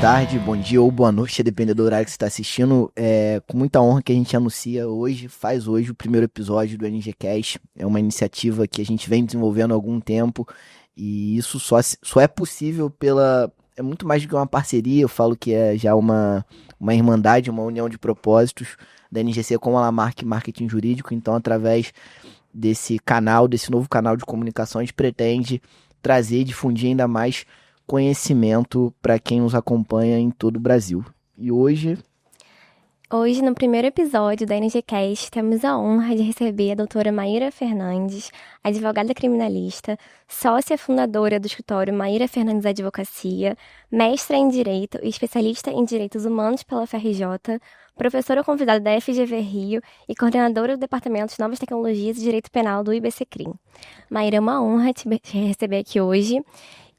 tarde, bom dia ou boa noite, dependendo do horário que você está assistindo. É com muita honra que a gente anuncia hoje, faz hoje o primeiro episódio do NGCast. É uma iniciativa que a gente vem desenvolvendo há algum tempo e isso só é possível pela. É muito mais do que uma parceria, eu falo que é já uma irmandade, uma união de propósitos da NGC com a Lamarck Marketing Jurídico. Então, através desse canal, desse novo canal de comunicação, a gente pretende trazer e difundir ainda mais conhecimento para quem nos acompanha em todo o Brasil. E hoje, no primeiro episódio da NGCast, temos a honra de receber a doutora Maíra Fernandes, advogada criminalista, sócia fundadora do escritório Maíra Fernandes Advocacia, mestra em Direito e especialista em Direitos Humanos pela UFRJ, professora convidada da FGV Rio e coordenadora do Departamento de Novas Tecnologias e Direito Penal do IBCCRIM. Maíra, é uma honra te receber aqui hoje.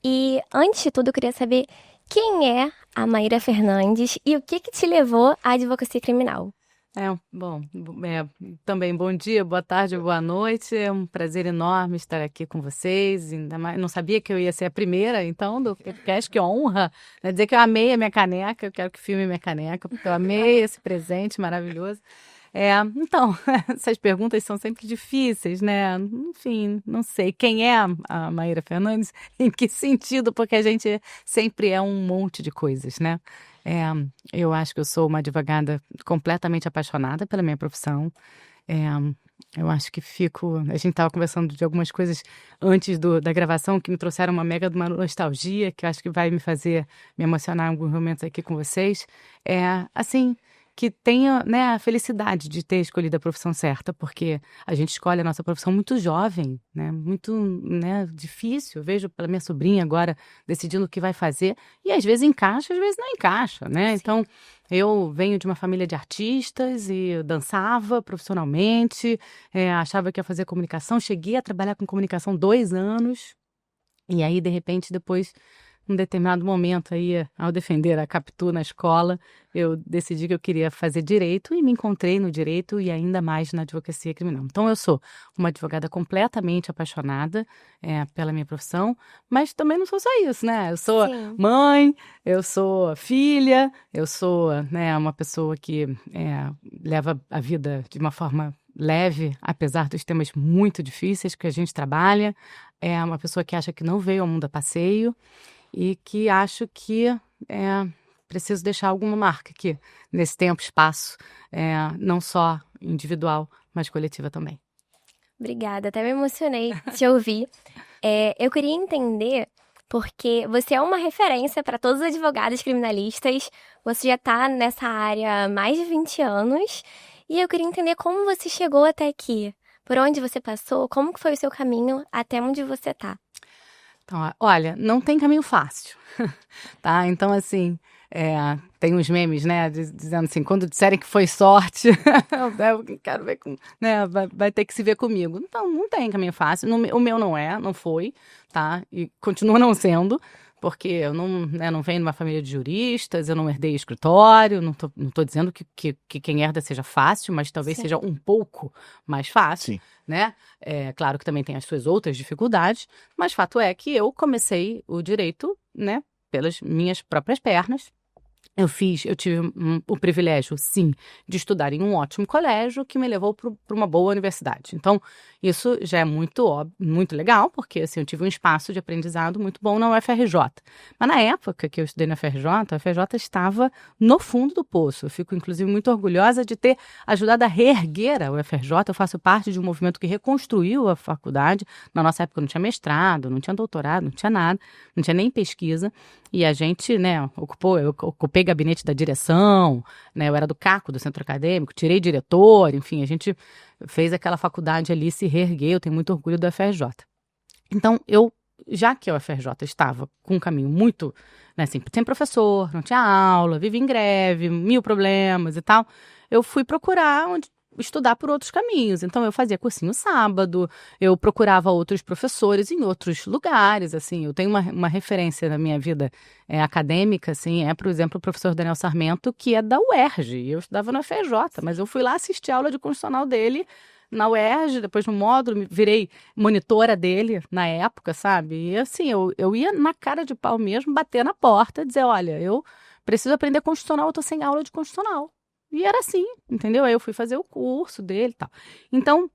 E, antes de tudo, eu queria saber quem é a Maíra Fernandes e o que te levou à advocacia criminal. Também bom dia, boa tarde, boa noite. É um prazer enorme estar aqui com vocês. Ainda mais, não sabia que eu ia ser a primeira, então, do podcast, que honra. Né? Dizer que eu amei a minha caneca, eu quero que filme minha caneca, porque eu amei esse presente maravilhoso. Então, essas perguntas são sempre difíceis, né? Enfim, não sei. Quem é a Maíra Fernandes? Em que sentido? Porque a gente sempre é um monte de coisas, né? Eu acho que eu sou uma advogada completamente apaixonada pela minha profissão. Eu acho que A gente estava conversando de algumas coisas antes da gravação que me trouxeram uma uma nostalgia, que eu acho que vai me fazer me emocionar em alguns momentos aqui com vocês. Que tenha, né, a felicidade de ter escolhido a profissão certa, porque a gente escolhe a nossa profissão muito jovem, né, muito, né, difícil. Eu vejo pela minha sobrinha agora decidindo o que vai fazer e às vezes encaixa, às vezes não encaixa, né? Sim. Então, eu venho de uma família de artistas e eu dançava profissionalmente, achava que ia fazer comunicação, cheguei a trabalhar com comunicação 2 anos e aí, de repente, depois num determinado momento aí, ao defender a Capitu na escola, eu decidi que eu queria fazer direito e me encontrei no direito e ainda mais na advocacia criminal. Então, eu sou uma advogada completamente apaixonada pela minha profissão, mas também não sou só isso, né? Eu sou Sim. mãe, eu sou filha, eu sou, né, uma pessoa que leva a vida de uma forma leve, apesar dos temas muito difíceis que a gente trabalha. É uma pessoa que acha que não veio ao mundo a passeio e que acho que preciso deixar alguma marca aqui nesse tempo, espaço, não só individual, mas coletiva também. Obrigada, até me emocionei de te ouvir. Eu queria entender, porque você é uma referência para todos os advogados criminalistas, você já está nessa área há mais de 20 anos, e eu queria entender como você chegou até aqui, por onde você passou, como que foi o seu caminho até onde você está. Então, olha, não tem caminho fácil, tá? Então, assim, tem uns memes, né, dizendo assim, quando disserem que foi sorte, eu quero ver, né, vai ter que se ver comigo. Então, não tem caminho fácil, o meu não foi, tá? E continua não sendo, porque eu não venho de uma família de juristas, eu não herdei escritório, não tô dizendo que quem herda seja fácil, mas talvez Sim. seja um pouco mais fácil. Sim. Né? Claro que também tem as suas outras dificuldades, mas fato é que eu comecei o direito, né, pelas minhas próprias pernas. Eu tive o privilégio, sim, de estudar em um ótimo colégio que me levou para uma boa universidade. Então, isso já é muito legal, porque assim, eu tive um espaço de aprendizado muito bom na UFRJ. Mas na época que eu estudei na UFRJ, a UFRJ estava no fundo do poço. Eu fico, inclusive, muito orgulhosa de ter ajudado a reerguer a UFRJ. Eu faço parte de um movimento que reconstruiu a faculdade. Na nossa época não tinha mestrado, não tinha doutorado, não tinha nada, não tinha nem pesquisa. E a gente, né, eu ocupei gabinete da direção, né, eu era do CACO, do Centro Acadêmico, tirei diretor, enfim, a gente fez aquela faculdade ali se reerguer, eu tenho muito orgulho da UFRJ. Então, já que a UFRJ estava com um caminho muito, né, assim, sem professor, não tinha aula, vivia em greve, 1000 problemas e tal, eu fui procurar estudar por outros caminhos. Então, eu fazia cursinho sábado, eu procurava outros professores em outros lugares, assim. Eu tenho uma referência na minha vida acadêmica, assim, por exemplo, o professor Daniel Sarmento, que é da UERJ, e eu estudava na UFRJ, mas eu fui lá assistir a aula de constitucional dele na UERJ, depois no módulo, virei monitora dele na época, sabe? E assim, eu ia na cara de pau mesmo, bater na porta, dizer, olha, eu preciso aprender constitucional, eu tô sem aula de constitucional. E era assim, entendeu? Aí eu fui fazer o curso dele e tal. Então,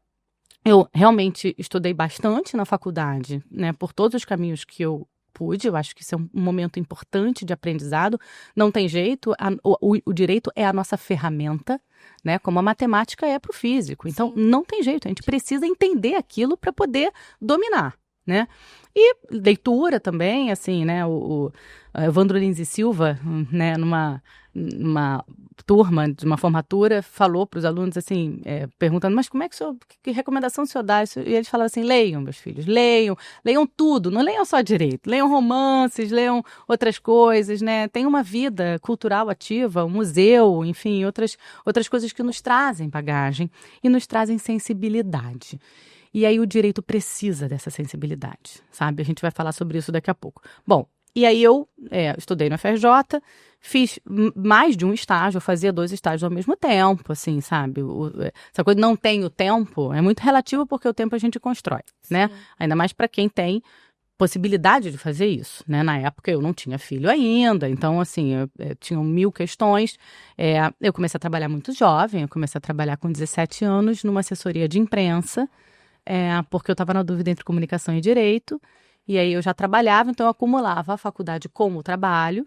eu realmente estudei bastante na faculdade, né, por todos os caminhos que eu pude. Eu acho que isso é um momento importante de aprendizado. Não tem jeito, o direito é a nossa ferramenta, né, como a matemática é para o físico. Então, não tem jeito, a gente precisa entender aquilo para poder dominar, né? E leitura também, assim, né, o Evandro Lins e Silva, né, numa turma de uma formatura, falou para os alunos, assim, perguntando, mas como é que recomendação o senhor dá? E eles falavam assim, leiam, meus filhos, leiam tudo, não leiam só direito, leiam romances, leiam outras coisas, né, tem uma vida cultural ativa, um museu, enfim, outras coisas que nos trazem bagagem e nos trazem sensibilidade. E aí o direito precisa dessa sensibilidade, sabe? A gente vai falar sobre isso daqui a pouco. Bom, e aí eu estudei no FRJ, fiz mais de um estágio, eu fazia 2 estágios ao mesmo tempo, assim, sabe? Essa coisa de não tenho tempo é muito relativo porque o tempo a gente constrói, né? Ainda mais para quem tem possibilidade de fazer isso, né? Na época eu não tinha filho ainda, então, assim, eu tinha 1000 questões. Eu comecei a trabalhar muito jovem, eu comecei a trabalhar com 17 anos numa assessoria de imprensa, porque eu estava na dúvida entre comunicação e direito, e aí eu já trabalhava, então eu acumulava a faculdade com o trabalho,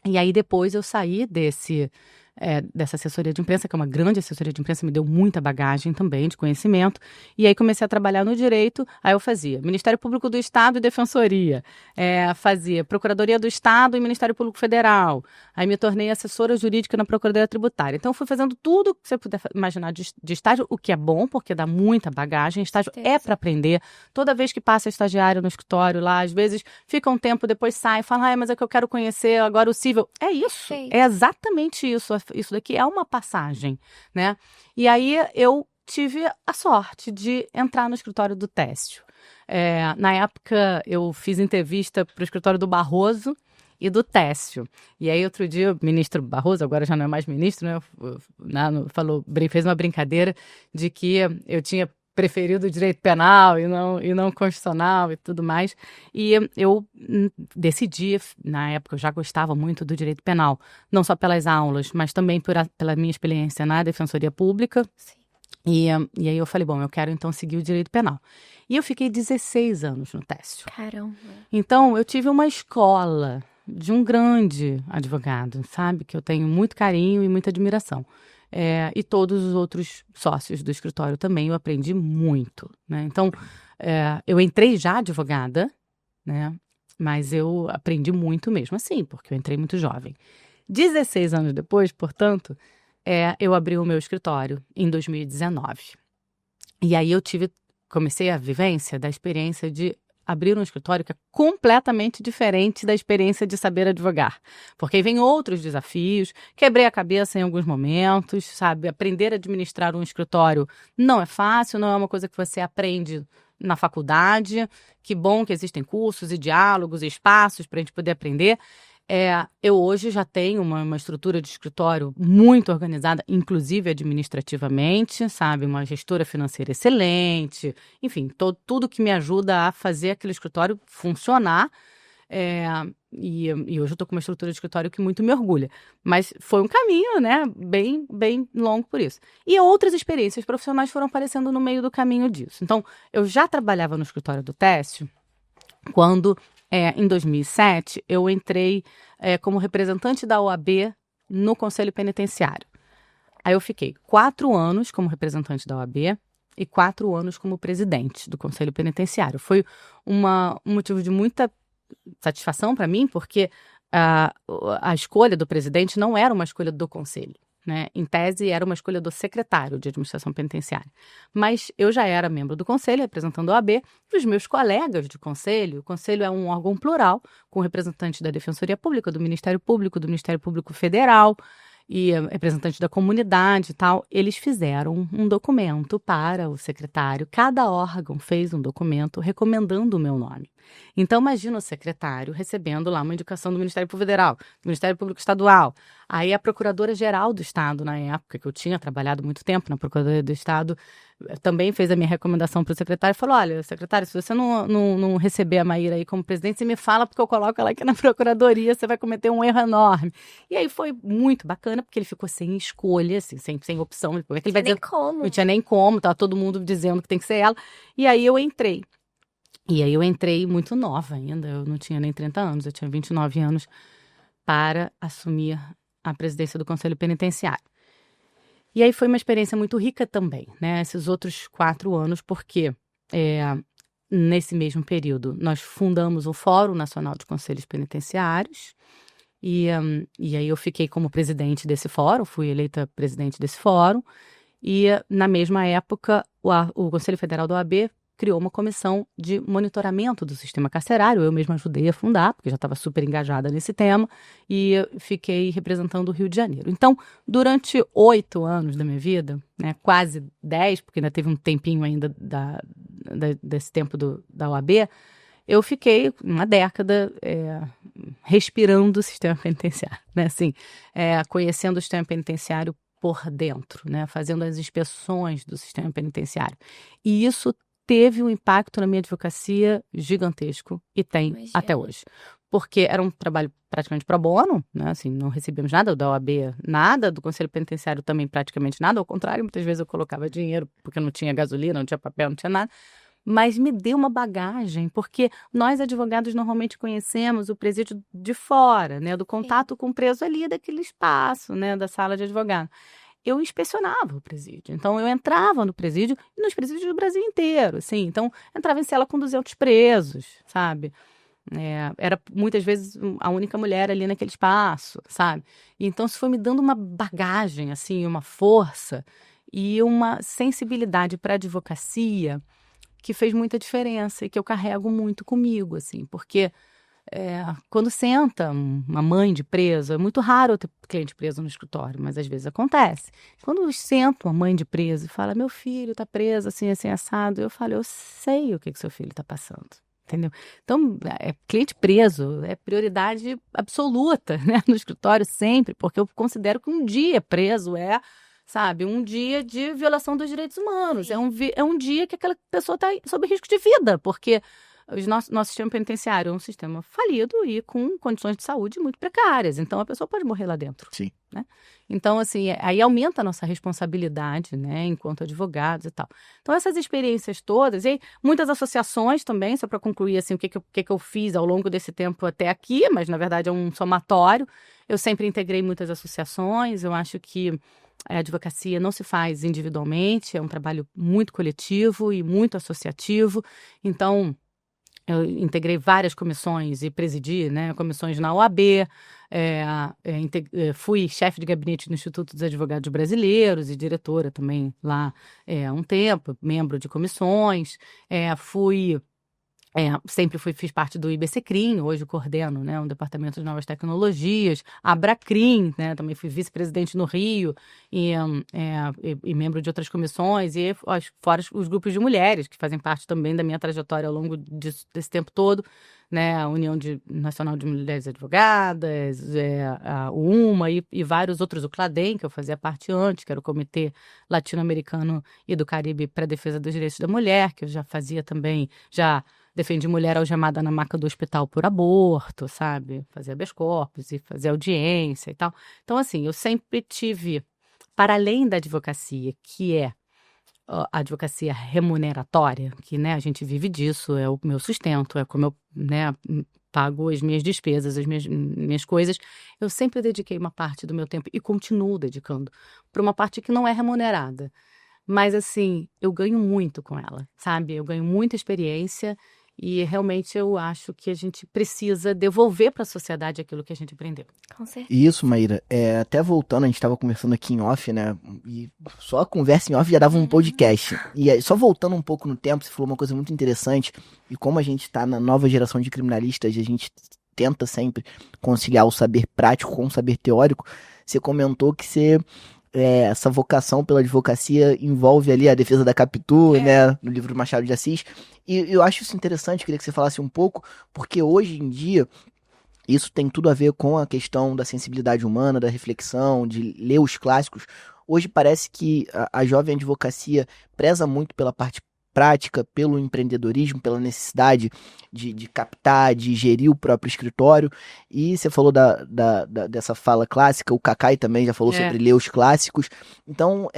e aí depois eu saí dessa assessoria de imprensa, que é uma grande assessoria de imprensa, me deu muita bagagem também de conhecimento, e aí comecei a trabalhar no direito. Aí eu fazia Ministério Público do Estado e Defensoria, fazia Procuradoria do Estado e Ministério Público Federal, aí me tornei assessora jurídica na Procuradoria Tributária. Então fui fazendo tudo que você puder imaginar de estágio, o que é bom, porque dá muita bagagem, estágio é para aprender. Toda vez que passa estagiário no escritório lá, às vezes fica um tempo, depois sai, fala, mas é que eu quero conhecer agora o cível. É isso, é exatamente isso. Isso daqui é uma passagem, né? E aí eu tive a sorte de entrar no escritório do Técio. Na época eu fiz entrevista para o escritório do Barroso e do Técio. E aí outro dia o ministro Barroso, agora já não é mais ministro, né? Fez uma brincadeira de que eu tinha preferido o direito penal e não constitucional e tudo mais. E eu decidi, na época eu já gostava muito do direito penal, não só pelas aulas, mas também pela minha experiência na Defensoria Pública. Sim. E aí eu falei, bom, eu quero então seguir o direito penal. E eu fiquei 16 anos no Técio. Caramba. Então eu tive uma escola de um grande advogado, sabe? Que eu tenho muito carinho e muita admiração. E todos os outros sócios do escritório também, eu aprendi muito, né? Então, eu entrei já advogada, né? Mas eu aprendi muito mesmo assim, porque eu entrei muito jovem. 16 anos depois, portanto, eu abri o meu escritório em 2019. E aí comecei a vivência da experiência de abrir um escritório que é completamente diferente da experiência de saber advogar. Porque aí vem outros desafios, quebrei a cabeça em alguns momentos, sabe? Aprender a administrar um escritório não é fácil, não é uma coisa que você aprende na faculdade. Que bom que existem cursos e diálogos e espaços para a gente poder aprender. Eu hoje já tenho uma estrutura de escritório muito organizada, inclusive administrativamente, sabe? Uma gestora financeira excelente, enfim, tudo que me ajuda a fazer aquele escritório funcionar. E hoje eu estou com uma estrutura de escritório que muito me orgulha. Mas foi um caminho, né? Bem, bem longo por isso. E outras experiências profissionais foram aparecendo no meio do caminho disso. Então, eu já trabalhava no escritório do Técio quando... em 2007, eu entrei como representante da OAB no Conselho Penitenciário. Aí eu fiquei 4 anos como representante da OAB e 4 anos como presidente do Conselho Penitenciário. Foi um motivo de muita satisfação para mim, porque a escolha do presidente não era uma escolha do Conselho, né? Em tese, era uma escolha do secretário de administração penitenciária. Mas eu já era membro do conselho, representando a OAB, e os meus colegas de conselho, o conselho é um órgão plural, com representantes da Defensoria Pública, do Ministério Público Federal, e representantes da comunidade e tal, eles fizeram um documento para o secretário. Cada órgão fez um documento recomendando o meu nome. Então, imagina o secretário recebendo lá uma indicação do Ministério Público Federal, do Ministério Público Estadual. Aí a Procuradora-Geral do Estado, na época, que eu tinha trabalhado muito tempo na Procuradoria do Estado, também fez a minha recomendação para o secretário e falou, olha, secretário, se você não receber a Maíra aí como presidente, você me fala porque eu coloco ela aqui na Procuradoria, você vai cometer um erro enorme. E aí foi muito bacana, porque ele ficou sem escolha, assim, sem opção. Como é que ele vai dizer? Não tinha nem como, estava todo mundo dizendo que tem que ser ela. E aí eu entrei. E aí eu entrei muito nova ainda, eu não tinha nem 30 anos, eu tinha 29 anos para assumir a presidência do Conselho Penitenciário. E aí foi uma experiência muito rica também, né? Esses outros 4 anos, porque nesse mesmo período nós fundamos o Fórum Nacional de Conselhos Penitenciários e aí eu fiquei como presidente desse fórum, fui eleita presidente desse fórum e na mesma época o Conselho Federal da OAB criou uma comissão de monitoramento do sistema carcerário. Eu mesma ajudei a fundar, porque já estava super engajada nesse tema, e fiquei representando o Rio de Janeiro. Então, durante 8 anos da minha vida, né, quase 10, porque ainda teve um tempinho ainda desse tempo da OAB, eu fiquei uma década respirando o sistema penitenciário, né, assim, conhecendo o sistema penitenciário por dentro, né, fazendo as inspeções do sistema penitenciário. E isso teve um impacto na minha advocacia gigantesco e tem até hoje. Porque era um trabalho praticamente pro bono, né? Assim, não recebíamos nada da OAB, nada, do Conselho Penitenciário também praticamente nada, ao contrário, muitas vezes eu colocava dinheiro porque não tinha gasolina, não tinha papel, não tinha nada, mas me deu uma bagagem, porque nós advogados normalmente conhecemos o presídio de fora, né? Do contato com o preso ali, daquele espaço, né? Da sala de advogado. Eu inspecionava o presídio. Então, eu entrava no presídio e nos presídios do Brasil inteiro, assim. Então, entrava em cela com 200 presos, sabe? Era, muitas vezes, a única mulher ali naquele espaço, sabe? E, então, isso foi me dando uma bagagem, assim, uma força e uma sensibilidade para a advocacia que fez muita diferença e que eu carrego muito comigo, assim, porque quando senta uma mãe de preso, é muito raro eu ter cliente preso no escritório, mas às vezes acontece. Quando senta uma mãe de preso e fala, meu filho está preso assim, assim, assado, eu falo, eu sei o que seu filho está passando, entendeu? Então, cliente preso é prioridade absoluta, né, no escritório sempre, porque eu considero que um dia preso sabe, um dia de violação dos direitos humanos, é um dia que aquela pessoa está sob risco de vida, porque nosso sistema penitenciário é um sistema falido e com condições de saúde muito precárias. Então, a pessoa pode morrer lá dentro. Sim. Né? Então, assim, aí aumenta a nossa responsabilidade, né, enquanto advogados e tal. Então, essas experiências todas, e aí, muitas associações também, só para concluir, assim, o que eu fiz ao longo desse tempo até aqui, mas, na verdade, é um somatório. Eu sempre integrei muitas associações, eu acho que a advocacia não se faz individualmente, é um trabalho muito coletivo e muito associativo. Então, eu integrei várias comissões e presidi, né, comissões na OAB, fui chefe de gabinete no Instituto dos Advogados Brasileiros e diretora também lá há um tempo, membro de comissões, sempre fiz parte do IBCCRIM, hoje coordeno, né, um departamento de novas tecnologias, a Abracrim, né, também fui vice-presidente no Rio e membro de outras comissões, e fora os grupos de mulheres, que fazem parte também da minha trajetória ao longo desse tempo todo, né, a União Nacional de Mulheres Advogadas, a UMA e vários outros, o CLADEM, que eu fazia parte antes, que era o Comitê Latino-Americano e do Caribe para a Defesa dos Direitos da Mulher, que eu já fazia também, já defendi mulher algemada na maca do hospital por aborto, sabe? Fazia habeas corpus e fazia audiência e tal. Então, assim, eu sempre tive, para além da advocacia, que é a advocacia remuneratória, que, né, a gente vive disso, é o meu sustento, é como eu, né, pago as minhas despesas, as minhas coisas, eu sempre dediquei uma parte do meu tempo e continuo dedicando para uma parte que não é remunerada. Mas, assim, eu ganho muito com ela, sabe? Eu ganho muita experiência e realmente eu acho que a gente precisa devolver para a sociedade aquilo que a gente aprendeu. Com certeza. Isso, Maíra. Até voltando, a gente estava conversando aqui em off, né? E só a conversa em off já dava um podcast. E só voltando um pouco no tempo, você falou uma coisa muito interessante. E como a gente está na nova geração de criminalistas, a gente tenta sempre conciliar o saber prático com o saber teórico. Você comentou que você essa vocação pela advocacia envolve ali a defesa da Capitu, né, no livro do Machado de Assis. E eu acho isso interessante, queria que você falasse um pouco, porque hoje em dia isso tem tudo a ver com a questão da sensibilidade humana, da reflexão, de ler os clássicos. Hoje parece que a jovem advocacia preza muito pela parte prática, pelo empreendedorismo, pela necessidade de captar, de gerir o próprio escritório. E você falou dessa fala clássica, o Cacai também já falou sobre ler os clássicos. Então,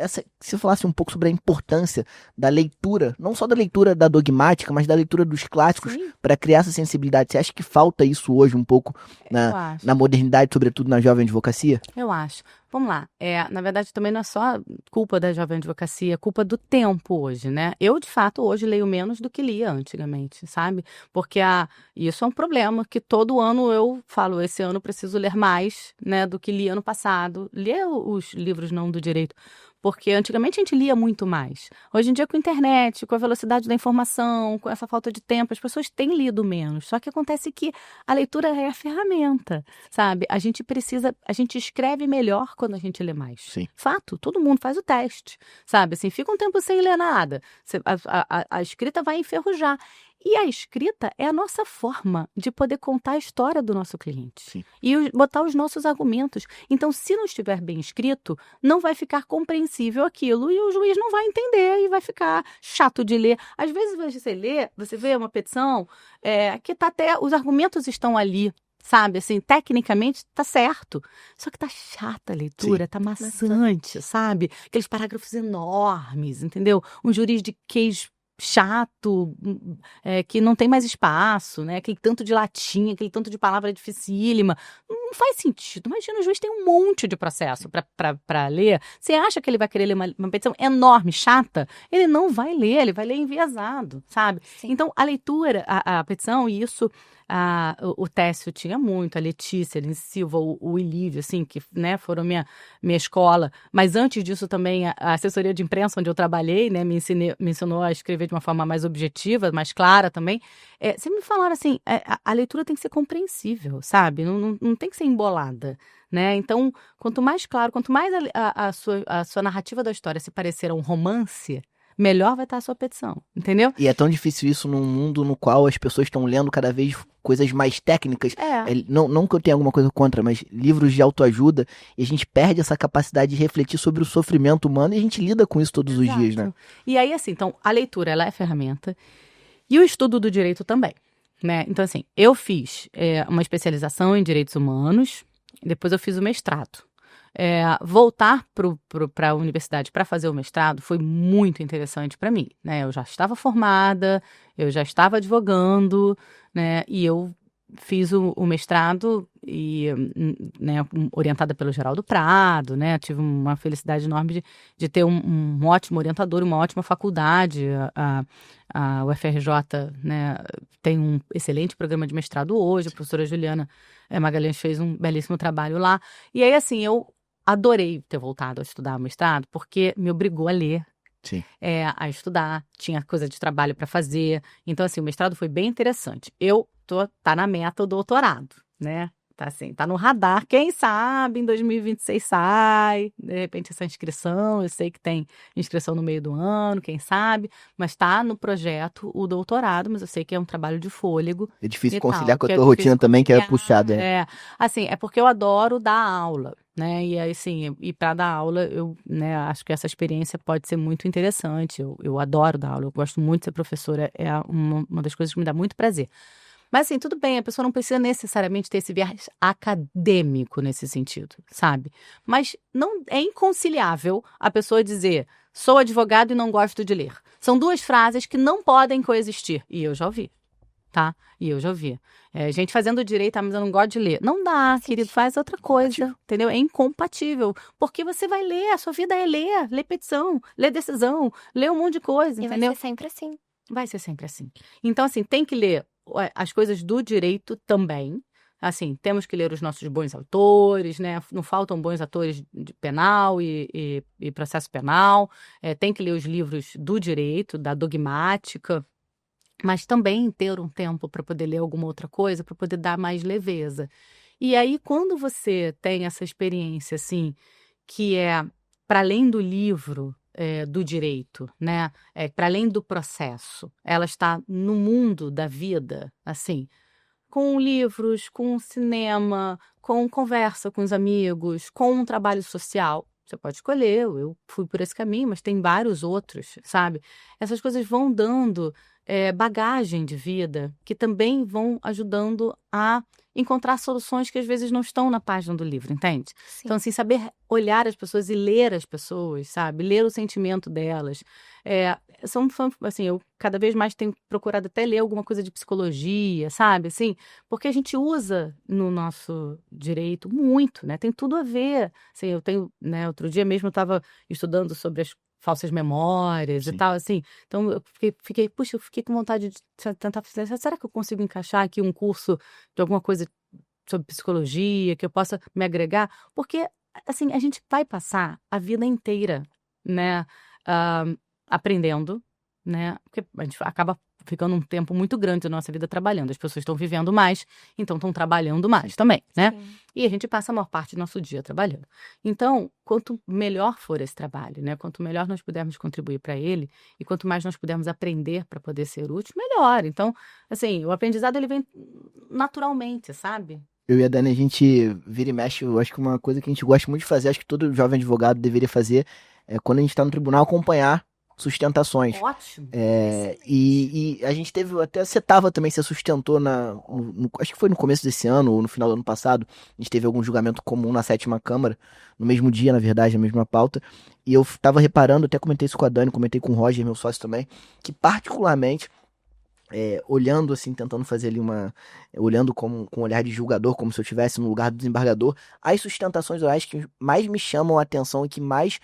se você falasse um pouco sobre a importância da leitura, não só da leitura da dogmática, mas da leitura dos clássicos para criar essa sensibilidade. Você acha que falta isso hoje um pouco na modernidade, sobretudo na jovem advocacia? Eu acho. Vamos lá. Na verdade, também não é só culpa da jovem advocacia, é culpa do tempo hoje, né? Eu, de fato, hoje leio menos do que lia antigamente, sabe? Porque isso é um problema que todo ano eu falo, esse ano eu preciso ler mais, né, do que li ano passado. Ler os livros não do direito. Porque antigamente a gente lia muito mais. Hoje em dia, com a internet, com a velocidade da informação, com essa falta de tempo, as pessoas têm lido menos. Só que acontece que a leitura é a ferramenta, sabe? A gente escreve melhor quando a gente lê mais. Sim. Fato, todo mundo faz o teste, sabe? Assim, fica um tempo sem ler nada. A escrita vai enferrujar. E a escrita é a nossa forma de poder contar a história do nosso cliente. Sim. E botar os nossos argumentos. Então, se não estiver bem escrito, não vai ficar compreensível aquilo e o juiz não vai entender e vai ficar chato de ler. Às vezes você lê, você vê uma petição que tá até, os argumentos estão ali, sabe, assim, tecnicamente tá certo, só que tá chata a leitura, tá maçante, sabe, aqueles parágrafos enormes, entendeu, um juridiquês chato, que não tem mais espaço, né, aquele tanto de latim, aquele tanto de palavra dificílima, não faz sentido. Imagina, o juiz tem um monte de processo para ler, você acha que ele vai querer ler uma petição enorme, chata? Ele não vai ler, ele vai ler enviesado, sabe? Sim. Então, a leitura, a petição, e isso o Técio tinha muito, a Letícia, a Lins Silva, o Ilívio, assim, que, né, foram minha escola. Mas antes disso também, a assessoria de imprensa, onde eu trabalhei, né, me ensinou a escrever de uma forma mais objetiva, mais clara também. Sempre me falaram assim, a leitura tem que ser compreensível, sabe? Não tem que ser embolada, né? Então, quanto mais claro, quanto mais a sua narrativa da história se parecer a um romance, melhor vai estar a sua petição, entendeu? E é tão difícil isso num mundo no qual as pessoas estão lendo cada vez coisas mais técnicas. Não que eu tenha alguma coisa contra, mas livros de autoajuda, e a gente perde essa capacidade de refletir sobre o sofrimento humano e a gente lida com isso todos os dias, né? E aí, assim, então, a leitura, ela é ferramenta e o estudo do direito também, né? Então, assim, eu fiz uma especialização em direitos humanos, depois eu fiz o mestrado. Voltar para a universidade para fazer o mestrado foi muito interessante para mim, né? Eu já estava formada, eu já estava advogando, né? E eu fiz o mestrado e, né, orientada pelo Geraldo Prado, né? Tive uma felicidade enorme de ter um ótimo orientador, uma ótima faculdade. A UFRJ, né, tem um excelente programa de mestrado hoje. A professora Juliana Magalhães fez um belíssimo trabalho lá. E aí, assim, eu adorei ter voltado a estudar mestrado, porque me obrigou a ler, a estudar, tinha coisa de trabalho para fazer. Então, assim, o mestrado foi bem interessante. Tá na meta o doutorado, né? Tá assim, tá no radar. Quem sabe em 2026 sai, de repente, essa inscrição. Eu sei que tem inscrição no meio do ano, quem sabe, mas tá no projeto o doutorado, mas eu sei que é um trabalho de fôlego. É difícil conciliar com a tua rotina também, que é puxada. Assim, é porque eu adoro dar aula, né? E assim, e para dar aula, eu, né, acho que essa experiência pode ser muito interessante. Eu adoro dar aula, eu gosto muito de ser professora, é uma das coisas que me dá muito prazer. Mas assim, tudo bem, a pessoa não precisa necessariamente ter esse viés acadêmico nesse sentido, sabe? Mas não é inconciliável a pessoa dizer, sou advogado e não gosto de ler. São duas frases que não podem coexistir. E eu já ouvi, tá? E eu já ouvi. Gente fazendo direito, mas eu não gosto de ler. Não dá, querido, faz outra coisa, entendeu? É incompatível. Porque você vai ler, a sua vida é ler petição, ler decisão, ler um monte de coisa, entendeu? Vai ser sempre assim. Vai ser sempre assim. Então, assim, tem que ler as coisas do direito também. Assim, temos que ler os nossos bons autores, né? Não faltam bons atores de penal e processo penal. Tem que ler os livros do direito, da dogmática, mas também ter um tempo para poder ler alguma outra coisa, para poder dar mais leveza. E aí, quando você tem essa experiência, assim, que é para além do livro, do direito, né? Para além do processo. Ela está no mundo da vida, assim, com livros, com cinema, com conversa com os amigos, com um trabalho social. Você pode escolher, eu fui por esse caminho, mas tem vários outros, sabe? Essas coisas vão dando bagagem de vida que também vão ajudando a encontrar soluções que às vezes não estão na página do livro, entende? Sim. Então, assim, saber olhar as pessoas e ler as pessoas, sabe? Ler o sentimento delas. Assim, eu cada vez mais tenho procurado até ler alguma coisa de psicologia, sabe? Assim, porque a gente usa no nosso direito muito, né? Tem tudo a ver. Assim, eu tenho, né? Outro dia mesmo eu estava estudando sobre as falsas memórias e Sim. tal, assim. Então, eu puxa, eu fiquei com vontade de tentar fazer. Será que eu consigo encaixar aqui um curso de alguma coisa sobre psicologia, que eu possa me agregar? Porque, assim, a gente vai passar a vida inteira, né, ah, aprendendo, né? Porque a gente acaba ficando um tempo muito grande da nossa vida trabalhando. As pessoas estão vivendo mais, então estão trabalhando mais também, né? Sim. E a gente passa a maior parte do nosso dia trabalhando. Então, quanto melhor for esse trabalho, né? Quanto melhor nós pudermos contribuir para ele e quanto mais nós pudermos aprender para poder ser útil, melhor. Então, assim, o aprendizado ele vem naturalmente, sabe? Eu e a Dani, a gente vira e mexe, eu acho que uma coisa que a gente gosta muito de fazer, acho que todo jovem advogado deveria fazer, é quando a gente está no tribunal, acompanhar sustentações. Ótimo. E a gente teve, até você tava também, você sustentou acho que foi no começo desse ano, ou no final do ano passado, a gente teve algum julgamento comum na 7ª Câmara, no mesmo dia, na verdade, na mesma pauta, e eu tava reparando, até comentei isso com a Dani, comentei com o Roger, meu sócio também, que particularmente, olhando assim, tentando fazer ali olhando com um olhar de julgador, como se eu estivesse no lugar do desembargador, as sustentações orais que mais me chamam a atenção e que mais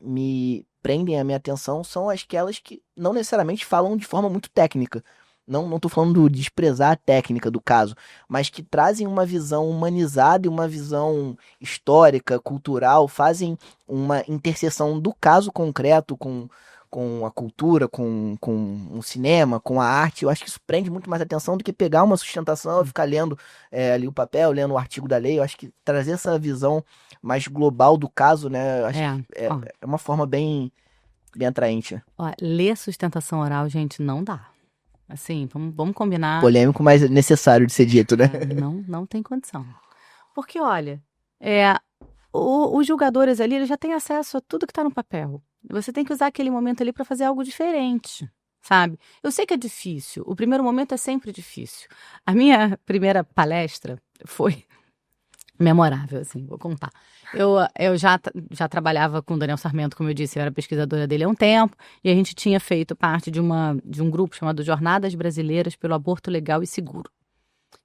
me prendem a minha atenção são aquelas que não necessariamente falam de forma muito técnica. Não tô falando de desprezar a técnica do caso, mas que trazem uma visão humanizada e uma visão histórica, cultural, fazem uma interseção do caso concreto com a cultura, com o cinema, com a arte. Eu acho que isso prende muito mais atenção do que pegar uma sustentação e ficar lendo ali o papel, lendo o artigo da lei. Eu acho que trazer essa visão mais global do caso, né? Eu acho que Ó, é uma forma bem atraente. ler sustentação oral, gente, não dá. Assim, vamos combinar. Polêmico, mas necessário de ser dito, né? Não tem condição. Porque, olha, os julgadores ali, eles já têm acesso a tudo que está no papel. Você tem que usar aquele momento ali para fazer algo diferente, sabe? Eu sei que é difícil. O primeiro momento é sempre difícil. A minha primeira palestra foi memorável, assim, vou contar. Eu já trabalhava com o Daniel Sarmento, como eu disse, eu era pesquisadora dele há um tempo, e a gente tinha feito parte de um grupo chamado Jornadas Brasileiras pelo Aborto Legal e Seguro,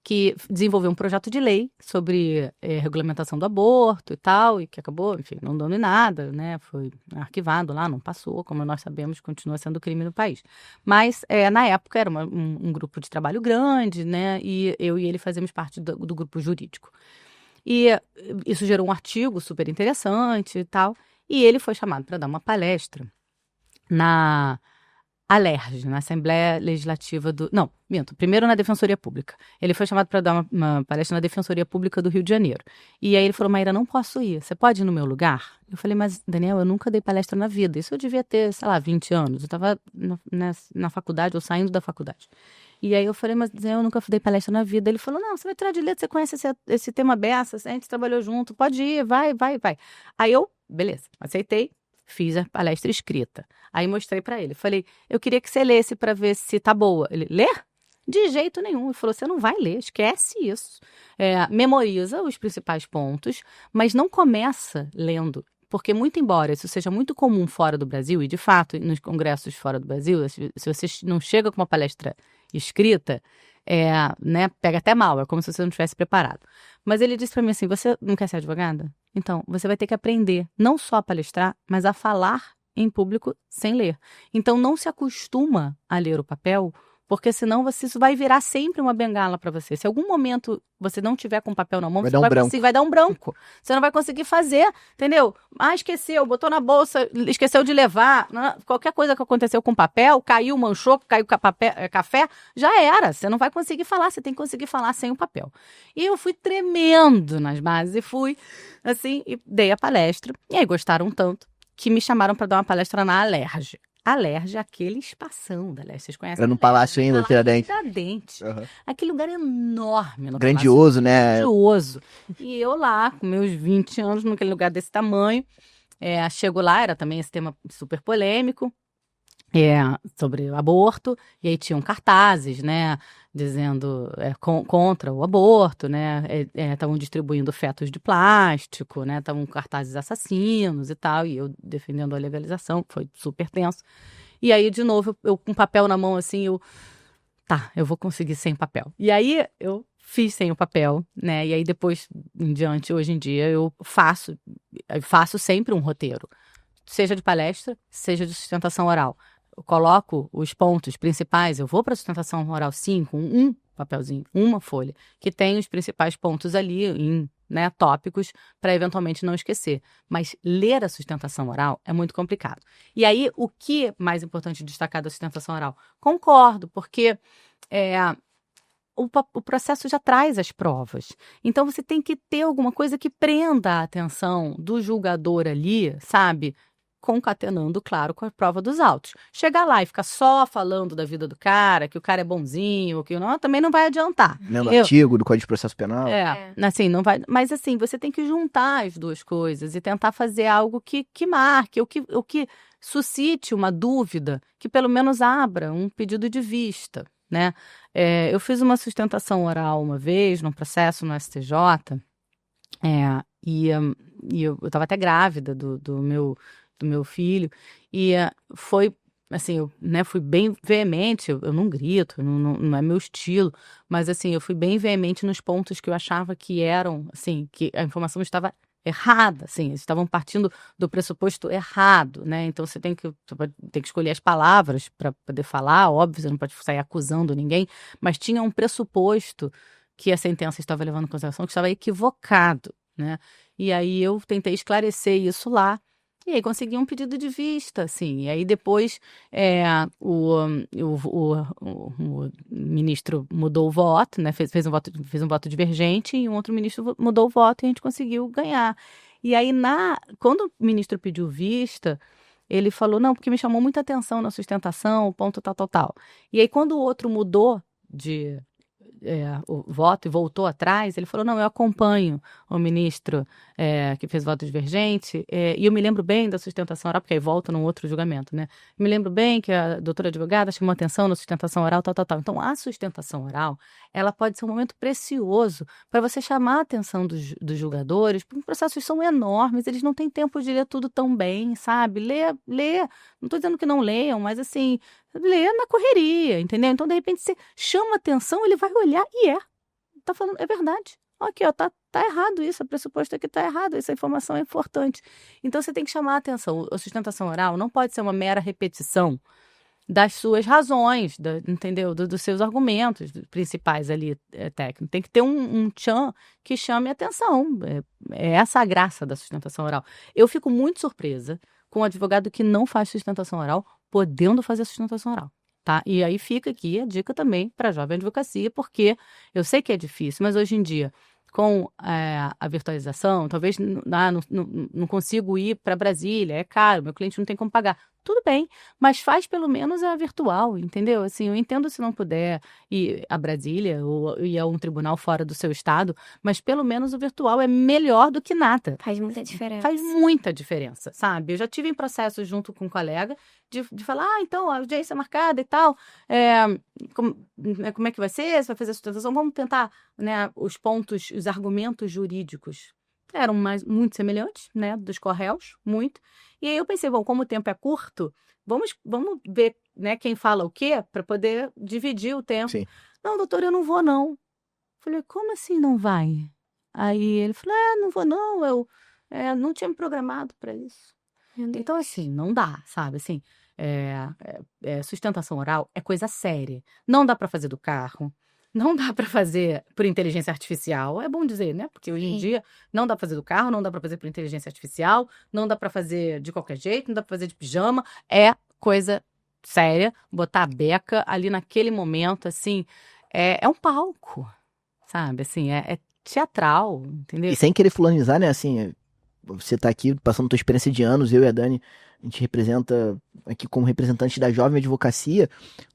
que desenvolveu um projeto de lei sobre regulamentação do aborto e tal, e que acabou, enfim, não dando em nada, né? Foi arquivado lá, não passou, como nós sabemos, continua sendo crime no país. Mas, na época, era um grupo de trabalho grande, né? E eu e ele fazemos parte do grupo jurídico. E isso gerou um artigo super interessante e tal, e ele foi chamado para dar uma palestra na ALERJ, na Assembleia Legislativa do... Não, minto, primeiro na Defensoria Pública. Ele foi chamado para dar uma palestra na Defensoria Pública do Rio de Janeiro. E aí ele falou, Maíra, não posso ir, você pode ir no meu lugar? Eu falei, mas Daniel, eu nunca dei palestra na vida. Isso eu devia ter, sei lá, 20 anos. Eu estava na faculdade, ou saindo da faculdade. E aí eu falei, mas Daniel, eu nunca dei palestra na vida. Ele falou, não, você vai tirar de letra, você conhece esse tema beça, a gente trabalhou junto, pode ir, vai. Aí eu, beleza, aceitei. Fiz a palestra escrita. Aí mostrei pra ele. Falei, eu queria que você lesse pra ver se tá boa. Ele, ler? De jeito nenhum. Ele falou, você não vai ler, esquece isso. Memoriza os principais pontos, mas não começa lendo. Porque muito embora isso seja muito comum fora do Brasil, e de fato, nos congressos fora do Brasil, se você não chega com uma palestra escrita, né, pega até mal, é como se você não tivesse preparado. Mas ele disse pra mim assim, você não quer ser advogada? Então, você vai ter que aprender não só a palestrar, mas a falar em público sem ler. Então, não se acostuma a ler o papel Porque senão isso vai virar sempre uma bengala para você. Se algum momento você não tiver com papel na mão, Vai você vai dar um branco. Você não vai conseguir fazer, entendeu? Esqueceu, botou na bolsa, esqueceu de levar. Qualquer coisa que aconteceu com papel, caiu, manchou, caiu café, já era. Você não vai conseguir falar, você tem que conseguir falar sem o papel. E eu fui tremendo nas bases e fui, assim, e dei a palestra. E aí gostaram tanto que me chamaram para dar uma palestra na Alerj. Alerj é aquele espação da Alerj. Vocês conhecem? Era no Palácio ainda, Tiradentes. Uhum. Aquele lugar enorme. Grandioso, né? Grandioso. E eu lá, com meus 20 anos, naquele lugar desse tamanho, chego lá, era também esse tema super polêmico, sobre o aborto, e aí tinham cartazes, né, dizendo contra o aborto, né, estavam distribuindo fetos de plástico, né, estavam cartazes assassinos e tal, e eu defendendo a legalização, foi super tenso. E aí, de novo, eu com papel na mão, assim, eu vou conseguir sem papel. E aí, eu fiz sem o papel, né, e aí depois em diante, hoje em dia, eu faço sempre um roteiro, seja de palestra, seja de sustentação oral. Eu coloco os pontos principais, eu vou para a sustentação oral sim, com um papelzinho, uma folha, que tem os principais pontos ali em, né, tópicos, para eventualmente não esquecer. Mas ler a sustentação oral é muito complicado. E aí, o que é mais importante destacar da sustentação oral? Concordo, porque o processo já traz as provas. Então, você tem que ter alguma coisa que prenda a atenção do julgador ali, sabe? Concatenando, claro, com a prova dos autos. Chegar lá e ficar só falando da vida do cara, que o cara é bonzinho, que não, também não vai adiantar. Lendo artigo do Código de Processo Penal. Assim, não vai. Mas assim, você tem que juntar as duas coisas e tentar fazer algo que marque, o que suscite uma dúvida, que pelo menos abra um pedido de vista, né? Eu fiz uma sustentação oral uma vez, num processo no STJ, e eu estava até grávida do meu filho, e foi assim, eu, né, fui bem veemente, eu não grito, não é meu estilo, mas assim, eu fui bem veemente nos pontos que eu achava que eram, assim, que a informação estava errada, assim, eles estavam partindo do pressuposto errado, né, então você tem que escolher as palavras para poder falar, óbvio, você não pode sair acusando ninguém, mas tinha um pressuposto que a sentença estava levando em consideração que estava equivocado, né, e aí eu tentei esclarecer isso lá. E aí consegui um pedido de vista, assim. E aí depois o ministro mudou o voto, né? Fez um voto divergente e um outro ministro mudou o voto e a gente conseguiu ganhar. E aí, quando o ministro pediu vista, ele falou, não, porque me chamou muita atenção na sustentação, ponto tal. E aí, quando o outro mudou o voto e voltou atrás, ele falou, não, eu acompanho o ministro que fez voto divergente, e eu me lembro bem da sustentação oral, porque aí volta num outro julgamento, né? Me lembro bem que a doutora advogada chamou atenção na sustentação oral, tal. Então, a sustentação oral, ela pode ser um momento precioso para você chamar a atenção dos julgadores, porque os processos são enormes, eles não têm tempo de ler tudo tão bem, sabe? Lê, não estou dizendo que não leiam, mas assim, lê na correria, entendeu? Então, de repente, você chama atenção, ele vai olhar e tá falando, é verdade. Aqui, ó, tá errado isso, o pressuposto aqui tá errado, essa informação é importante. Então, você tem que chamar a atenção. A sustentação oral não pode ser uma mera repetição das suas razões, entendeu? Dos seus argumentos principais ali, técnicos. Tem que ter um tchan que chame a atenção. É essa a graça da sustentação oral. Eu fico muito surpresa com um advogado que não faz sustentação oral, podendo fazer sustentação oral. Tá? E aí fica aqui a dica também para a jovem advocacia, porque eu sei que é difícil, mas hoje em dia, com a virtualização, talvez não consigo ir para Brasília, é caro, meu cliente não tem como pagar. Tudo bem, mas faz pelo menos a virtual, entendeu? Assim, eu entendo se não puder ir a Brasília ou ir a um tribunal fora do seu estado, mas pelo menos o virtual é melhor do que nada. Faz muita diferença. Faz muita diferença, sabe? Eu já tive em processos junto com um colega de falar, então, a audiência marcada e tal, como é que vai ser? Você vai fazer a sustentação? Vamos tentar, né, os argumentos jurídicos eram muito semelhantes, né, dos corréus, muito. E aí eu pensei, bom, como o tempo é curto, vamos ver, né, quem fala o quê, para poder dividir o tempo. Sim. Não, doutor, eu não vou, não. Falei, como assim não vai? Aí ele falou, não vou, não, eu não tinha me programado para isso. Então, assim, não dá, sabe, assim, sustentação oral é coisa séria. Não dá para fazer do carro. Não dá para fazer por inteligência artificial. É bom dizer, né? Porque hoje em dia não dá para fazer do carro, não dá para fazer por inteligência artificial, não dá para fazer de qualquer jeito, não dá para fazer de pijama. É coisa séria. Botar a beca ali naquele momento, assim, é um palco, sabe? Assim, é teatral, entendeu? E sem querer fulanizar, né? Assim, você tá aqui passando tua experiência de anos, eu e a Dani, a gente representa aqui como representante da jovem advocacia.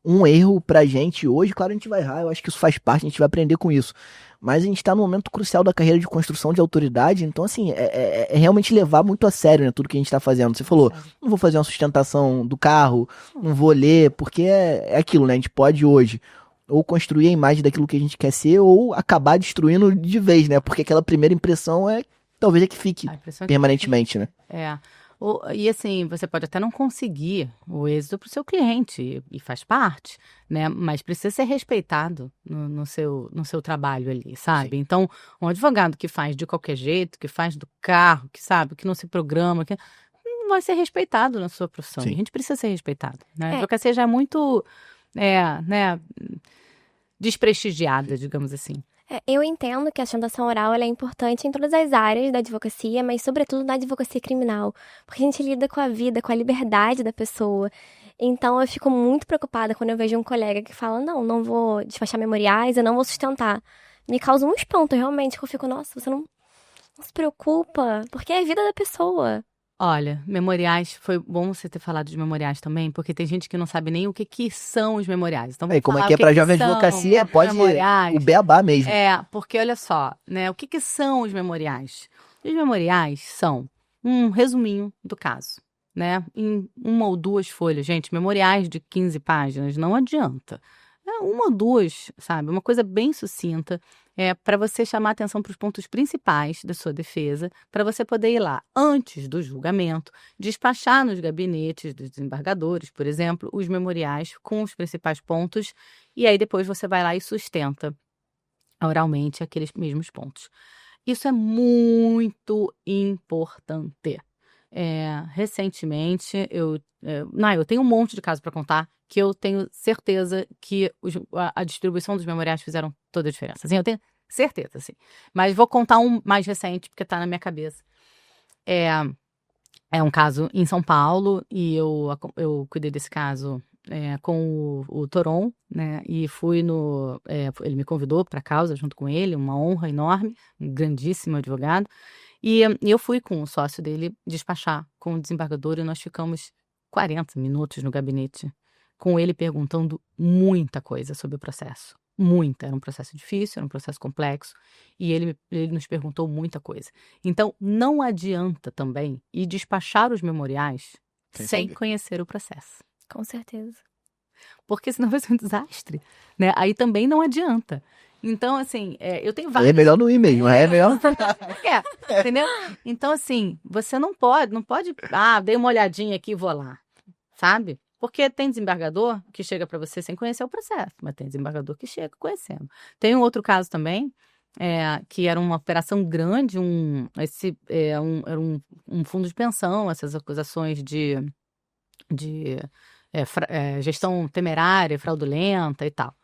Um erro pra gente hoje, claro, a gente vai errar, eu acho que isso faz parte, a gente vai aprender com isso. Mas a gente tá num momento crucial da carreira de construção de autoridade, então, assim, é realmente levar muito a sério, né, tudo que a gente tá fazendo. Você falou, não vou fazer uma sustentação do carro, não vou ler, porque é aquilo, né? A gente pode hoje ou construir a imagem daquilo que a gente quer ser, ou acabar destruindo de vez, né? Porque aquela primeira impressão talvez que fique A impressão é que permanentemente, né? E assim, você pode até não conseguir o êxito para o seu cliente, e faz parte, né? Mas precisa ser respeitado no seu trabalho ali, sabe? Sim. Então, um advogado que faz de qualquer jeito, que faz do carro, que sabe, que não se programa, que não vai ser respeitado na sua profissão. Sim. E a gente precisa ser respeitado, né? A advocacia já é muito, né, desprestigiada, digamos assim. Eu entendo que a sustentação oral ela é importante em todas as áreas da advocacia, mas sobretudo na advocacia criminal, porque a gente lida com a vida, com a liberdade da pessoa. Então eu fico muito preocupada quando eu vejo um colega que fala, não vou despachar memoriais, eu não vou sustentar. Me causa um espanto, realmente, que eu fico, nossa, você não se preocupa, porque é a vida da pessoa. Olha, memoriais, foi bom você ter falado de memoriais também, porque tem gente que não sabe nem o que são os memoriais. Então, vamos Como falar é que é o pra que jovem são advocacia, pode memoriais. o beabá mesmo. Porque olha só, né, o que são os memoriais? Os memoriais são um resuminho do caso, né, em 1 ou 2 folhas. Gente, memoriais de 15 páginas não adianta. 1 ou 2, sabe, uma coisa bem sucinta, para você chamar atenção para os pontos principais da sua defesa, para você poder ir lá antes do julgamento, despachar nos gabinetes dos desembargadores, por exemplo, os memoriais com os principais pontos, e aí depois você vai lá e sustenta oralmente aqueles mesmos pontos. Isso é muito importante. Recentemente, eu tenho um monte de casos para contar que eu tenho certeza que a distribuição dos memoriais fizeram toda a diferença. Assim, eu tenho certeza, assim. Mas vou contar um mais recente, porque está na minha cabeça. É um caso em São Paulo, e eu cuidei desse caso com o Toron, né? E fui ele me convidou para a causa junto com ele, uma honra enorme, um grandíssimo advogado. E eu fui com o sócio dele despachar com o desembargador, e nós ficamos 40 minutos no gabinete, com ele perguntando muita coisa sobre o processo. Muita. Era um processo difícil, era um processo complexo, e ele nos perguntou muita coisa. Então, não adianta também ir despachar os memoriais sem conhecer o processo. Com certeza. Porque senão vai ser um desastre, né? Aí também não adianta. Então, assim, eu tenho vários... É melhor não ir mesmo, é melhor... entendeu? Então, assim, você não pode, dei uma olhadinha aqui e vou lá, sabe? Porque tem desembargador que chega para você sem conhecer o processo, mas tem desembargador que chega conhecendo. Tem um outro caso também, que era uma operação grande, era um fundo de pensão, essas acusações de gestão temerária, fraudulenta e tal.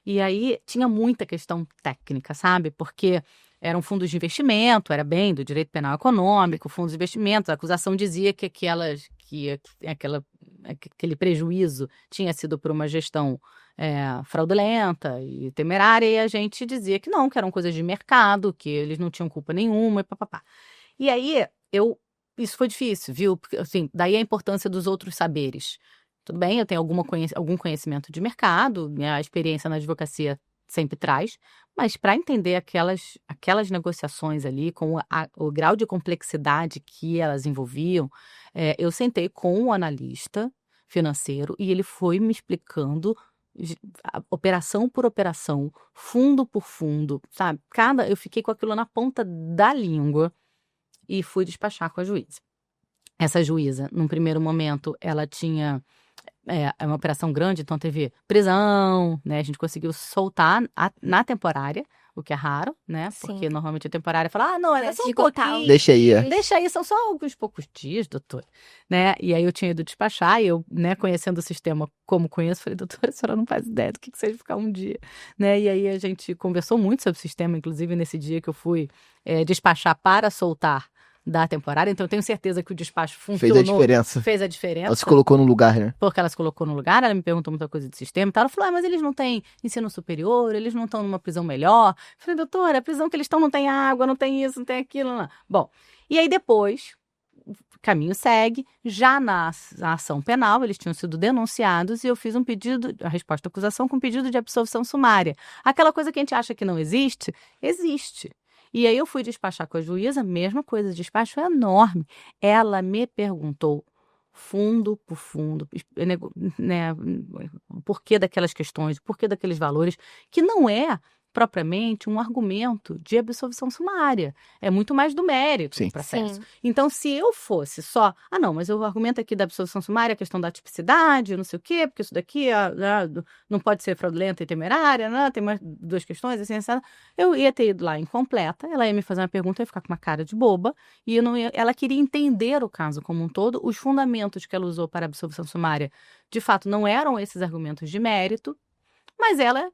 E aí tinha muita questão técnica, sabe? Porque eram fundos de investimento, era bem do direito penal econômico, fundos de investimento, a acusação dizia que aquele prejuízo tinha sido por uma gestão fraudulenta e temerária, e a gente dizia que não, que eram coisas de mercado, que eles não tinham culpa nenhuma, e papapá. E aí, isso foi difícil, viu? Porque, assim, daí a importância dos outros saberes. Tudo bem, eu tenho algum conhecimento de mercado, minha experiência na advocacia sempre traz, mas para entender aquelas negociações ali, com o grau de complexidade que elas envolviam, eu sentei com o analista financeiro e ele foi me explicando operação por operação, fundo por fundo, sabe? Eu fiquei com aquilo na ponta da língua e fui despachar com a juíza. Essa juíza, num primeiro momento, ela tinha... É uma operação grande, então teve prisão, né? A gente conseguiu soltar na temporária o que é raro, né? Sim. Porque normalmente a temporária fala, não, era só um esgotar pouquinho. Deixa aí, Deixa aí, são só alguns poucos dias, doutor. Né? E aí eu tinha ido despachar, e eu, né, conhecendo o sistema como conheço, falei, doutora, a senhora não faz ideia do que seja ficar um dia. Né? E aí a gente conversou muito sobre o sistema, inclusive nesse dia que eu fui despachar para soltar da temporada, então eu tenho certeza que o despacho funcionou. Fez a diferença. Ela se Porque colocou no lugar, né? ela se colocou no lugar, ela me perguntou muita coisa de sistema e tal. Ela falou, mas eles não têm ensino superior, eles não estão numa prisão melhor. Eu falei, doutora, a prisão que eles estão não tem água, não tem isso, não tem aquilo. Não. Bom, e aí depois, o caminho segue, já na ação penal, eles tinham sido denunciados e eu fiz um pedido, a resposta à acusação com pedido de absolvição sumária. Aquela coisa que a gente acha que não existe, existe. E aí eu fui despachar com a juíza, mesma coisa, o despacho é enorme. Ela me perguntou fundo por fundo, né, o porquê daquelas questões, o porquê daqueles valores, que não é propriamente um argumento de absolvição sumária. É muito mais do mérito do processo. Sim. Então, se eu fosse só, não, mas o argumento aqui da absolvição sumária é a questão da tipicidade, não sei o quê, porque isso daqui não pode ser fraudulenta e temerária, né? Tem mais duas questões, assim, eu ia ter ido lá incompleta, ela ia me fazer uma pergunta, eu ia ficar com uma cara de boba, e ela queria entender o caso como um todo, os fundamentos que ela usou para a absolvição sumária, de fato, não eram esses argumentos de mérito, mas ela,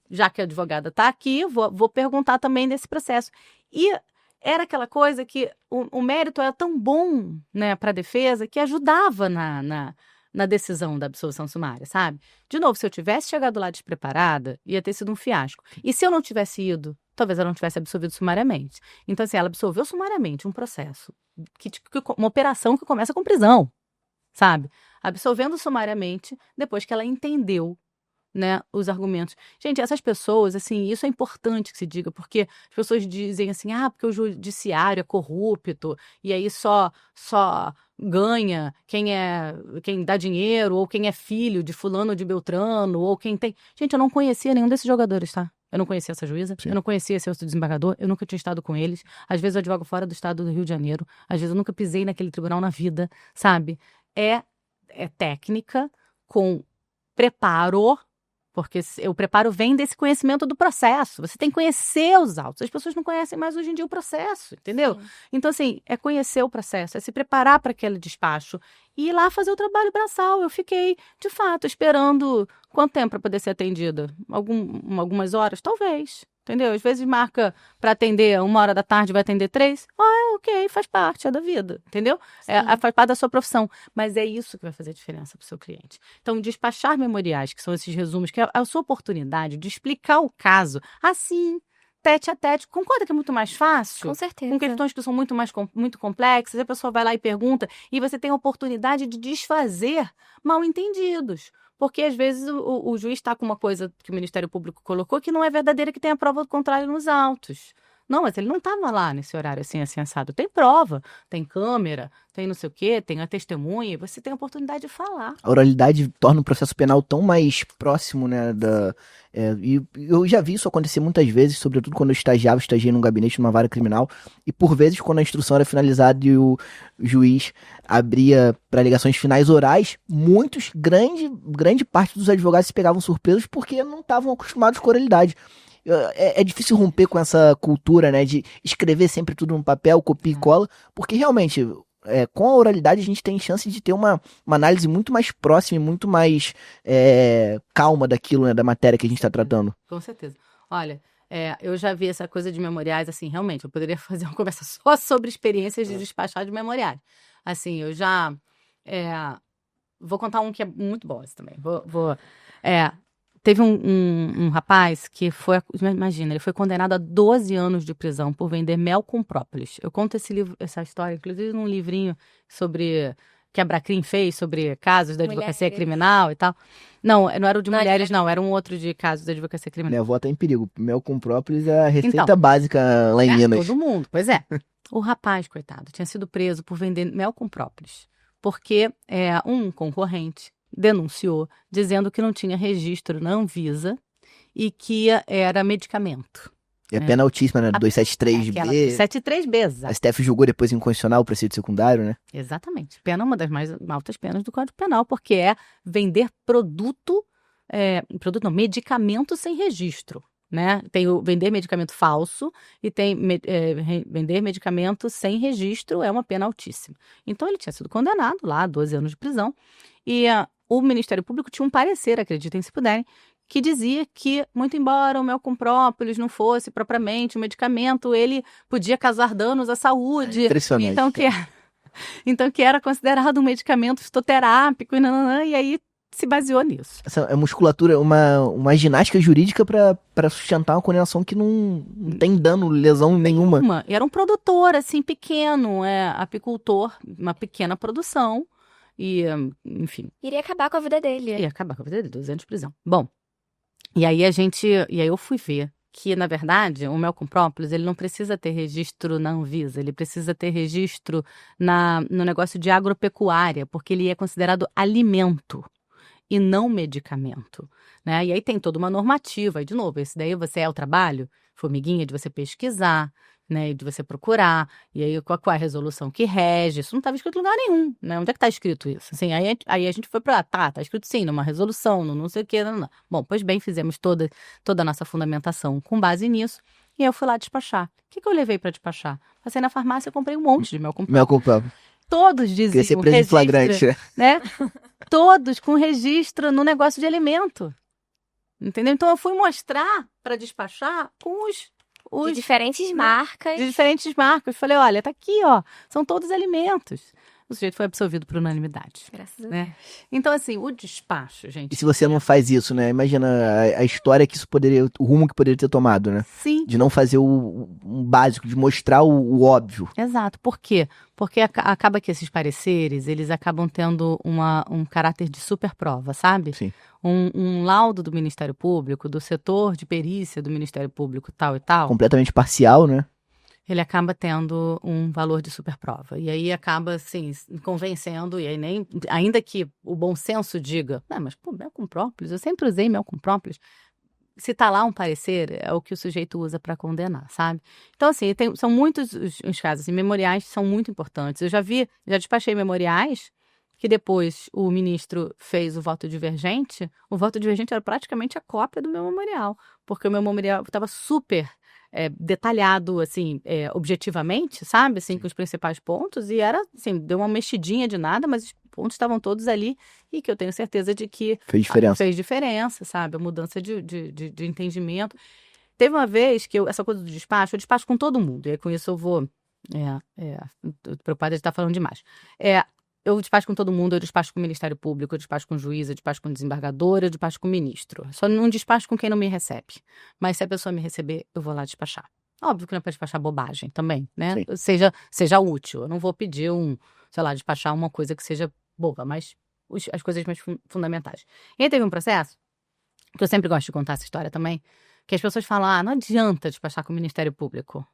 já que a advogada está aqui, vou perguntar também desse processo. E era aquela coisa que o mérito era tão bom, né, para a defesa que ajudava na decisão da absolvição sumária, sabe? De novo, se eu tivesse chegado lá despreparada, ia ter sido um fiasco. E se eu não tivesse ido, talvez ela não tivesse absolvido sumariamente. Então, assim, ela absolveu sumariamente um processo, uma operação que começa com prisão, sabe? Absolvendo sumariamente, depois que ela entendeu, né, os argumentos. Gente, essas pessoas, assim, isso é importante que se diga, porque as pessoas dizem assim, porque o judiciário é corrupto, e aí só ganha quem dá dinheiro, ou quem é filho de fulano ou de Beltrano, ou quem tem... Gente, eu não conhecia nenhum desses jogadores, tá? Eu não conhecia essa juíza, eu não conhecia esse outro desembargador, eu nunca tinha estado com eles. Às vezes eu advogo fora do estado do Rio de Janeiro, às vezes eu nunca pisei naquele tribunal na vida, sabe? É técnica com preparo, porque o preparo vem desse conhecimento do processo. Você tem que conhecer os autos. As pessoas não conhecem mais hoje em dia o processo, entendeu? Sim. Então, assim, é conhecer o processo, é se preparar para aquele despacho e ir lá fazer o trabalho braçal. Eu fiquei, de fato, esperando quanto tempo para poder ser atendida? Algumas horas? Talvez. Entendeu? Às vezes marca para atender 1h da tarde, vai atender 3. Ok, faz parte, é da vida, entendeu? Faz parte da sua profissão. Mas é isso que vai fazer diferença para o seu cliente. Então, despachar memoriais, que são esses resumos, que é a sua oportunidade de explicar o caso assim, tete a tete. Concorda que é muito mais fácil? Com certeza. Com questões que são muito complexas, a pessoa vai lá e pergunta, e você tem a oportunidade de desfazer mal-entendidos. Porque, às vezes, o juiz está com uma coisa que o Ministério Público colocou que não é verdadeira, que tem a prova do contrário nos autos. Não, mas ele não estava lá nesse horário assim assado. Tem prova, tem câmera, tem não sei o quê, tem a testemunha, e você tem a oportunidade de falar. A oralidade torna o processo penal tão mais próximo, né, e eu já vi isso acontecer muitas vezes, sobretudo quando eu estagiei num gabinete, numa vara criminal, e por vezes quando a instrução era finalizada e o juiz abria para alegações finais orais, grande parte dos advogados se pegavam surpresos porque não estavam acostumados com a oralidade. É difícil romper com essa cultura, né, de escrever sempre tudo no papel, copia e cola, porque realmente, com a oralidade a gente tem chance de ter uma análise muito mais próxima e muito mais calma daquilo, né, da matéria que a gente está tratando. Com certeza. Olha, eu já vi essa coisa de memoriais, assim, realmente, eu poderia fazer uma conversa só sobre experiências de despachar de memoriais. Assim, eu já... vou contar um que é muito bom assim, também. Teve um rapaz que foi, imagina, ele foi condenado a 12 anos de prisão por vender mel com própolis. Eu conto essa história, inclusive num livrinho sobre que a Bracrim fez, sobre casos da advocacia criminal e tal. Não era o de mulheres, não, era um outro de casos da advocacia criminal. Minha avó tá em perigo. Mel com própolis é a receita básica lá em Minas. Todo mundo, pois é. O rapaz, coitado, tinha sido preso por vender mel com própolis, porque um concorrente denunciou, dizendo que não tinha registro na Anvisa e que era medicamento. É pena altíssima, né? 273B. 273B, exato. A STF julgou depois inconstitucional o preceito secundário, né? Exatamente. Pena, uma das mais altas penas do Código Penal, porque é vender medicamento sem registro, né? Tem o vender medicamento falso e tem vender medicamento sem registro, é uma pena altíssima. Então, ele tinha sido condenado lá a 12 anos de prisão e o Ministério Público tinha um parecer, acreditem se puderem, que dizia que, muito embora o mel com própolis não fosse propriamente um medicamento, ele podia causar danos à saúde. Impressionante. Então, que era considerado um medicamento fitoterápico, e aí se baseou nisso. Essa é musculatura, uma ginástica jurídica para sustentar uma condenação que não tem dano, lesão nenhuma. Era um produtor, assim, pequeno, apicultor, uma pequena produção, e, enfim. Iria acabar com a vida dele. Ia acabar com a vida dele, 2 anos de prisão. Bom, e aí eu fui ver que, na verdade, o mel com própolis, ele não precisa ter registro na Anvisa, ele precisa ter registro no negócio de agropecuária, porque ele é considerado alimento e não medicamento, né? E aí tem toda uma normativa, e de novo, esse daí você é o trabalho, formiguinha, de você pesquisar, né, de você procurar, e aí qual é a resolução que rege, isso não estava escrito em lugar nenhum, né? Onde é que está escrito isso? Assim, aí a gente foi para tá escrito sim, numa resolução, não sei o que, não. Bom, pois bem, fizemos toda a nossa fundamentação com base nisso, e eu fui lá despachar. O que eu levei para despachar? Passei na farmácia e comprei um monte de mel com própolis. Mel com própolis. Todos diziam Queria ser preso em flagrante, né? Todos com registro no negócio de alimento. Entendeu? Então eu fui mostrar para despachar com de diferentes marcas. De diferentes marcas. Falei, olha, tá aqui, ó. São todos alimentos. O sujeito foi absolvido por unanimidade. Graças a Deus. Né? Então, assim, o despacho, gente. E se você não faz isso, né? Imagina a história que isso poderia, o rumo que poderia ter tomado, né? Sim. De não fazer um básico, de mostrar o óbvio. Exato. Por quê? Porque acaba que esses pareceres, eles acabam tendo um caráter de superprova, sabe? Sim. Um laudo do Ministério Público, do setor de perícia do Ministério Público, tal e tal. Completamente parcial, né? Ele acaba tendo um valor de superprova. E aí acaba, assim, convencendo, e aí ainda que o bom senso diga, mas pô, mel com própolis, eu sempre usei mel com própolis. Se tá lá um parecer, é o que o sujeito usa para condenar, sabe? Então, assim, são muitos os casos, assim, memoriais são muito importantes. Eu já despachei memoriais que depois o ministro fez o voto divergente era praticamente a cópia do meu memorial, porque o meu memorial estava super detalhado, assim, objetivamente, sabe? Assim, com os principais pontos, e era, assim, deu uma mexidinha de nada, mas os pontos estavam todos ali, e que eu tenho certeza de que fez diferença, sabe? A mudança de entendimento. Teve uma vez que essa coisa do despacho, eu despacho com todo mundo, e aí com isso eu vou... tô preocupada de estar falando demais. Eu despacho com todo mundo, eu despacho com o Ministério Público, eu despacho com o juiz, eu despacho com o desembargador, eu despacho com o ministro. Só não despacho com quem não me recebe. Mas se a pessoa me receber, eu vou lá despachar. Óbvio que não é para despachar bobagem também, né? Seja útil. Eu não vou pedir despachar uma coisa que seja boba, mas as coisas mais fundamentais. E aí teve um processo, que eu sempre gosto de contar essa história também, que as pessoas falam, não adianta despachar com o Ministério Público.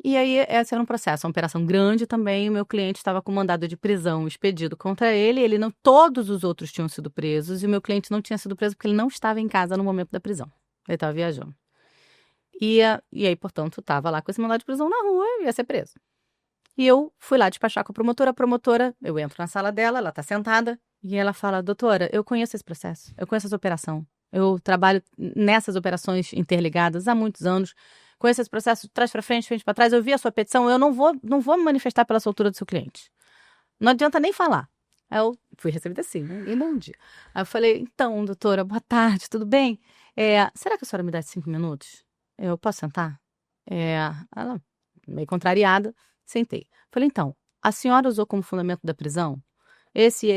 E aí, esse era um processo, uma operação grande também. O meu cliente estava com mandado de prisão expedido contra ele. Todos os outros tinham sido presos e o meu cliente não tinha sido preso porque ele não estava em casa no momento da prisão. Ele estava viajando. E aí, portanto, estava lá com esse mandado de prisão na rua e ia ser preso. E eu fui lá despachar com a promotora, eu entro na sala dela, ela está sentada e ela fala, doutora, eu conheço esse processo, eu conheço essa operação. Eu trabalho nessas operações interligadas há muitos anos. Conheço esse processo de trás para frente para trás, eu vi a sua petição, eu não vou me manifestar pela soltura do seu cliente. Não adianta nem falar. Aí eu fui recebida assim, em bom dia. Aí eu falei, então, doutora, boa tarde, tudo bem? Será que a senhora me dá 5 minutos? Eu posso sentar? Ela, meio contrariada, sentei. Falei, então, a senhora usou como fundamento da prisão esse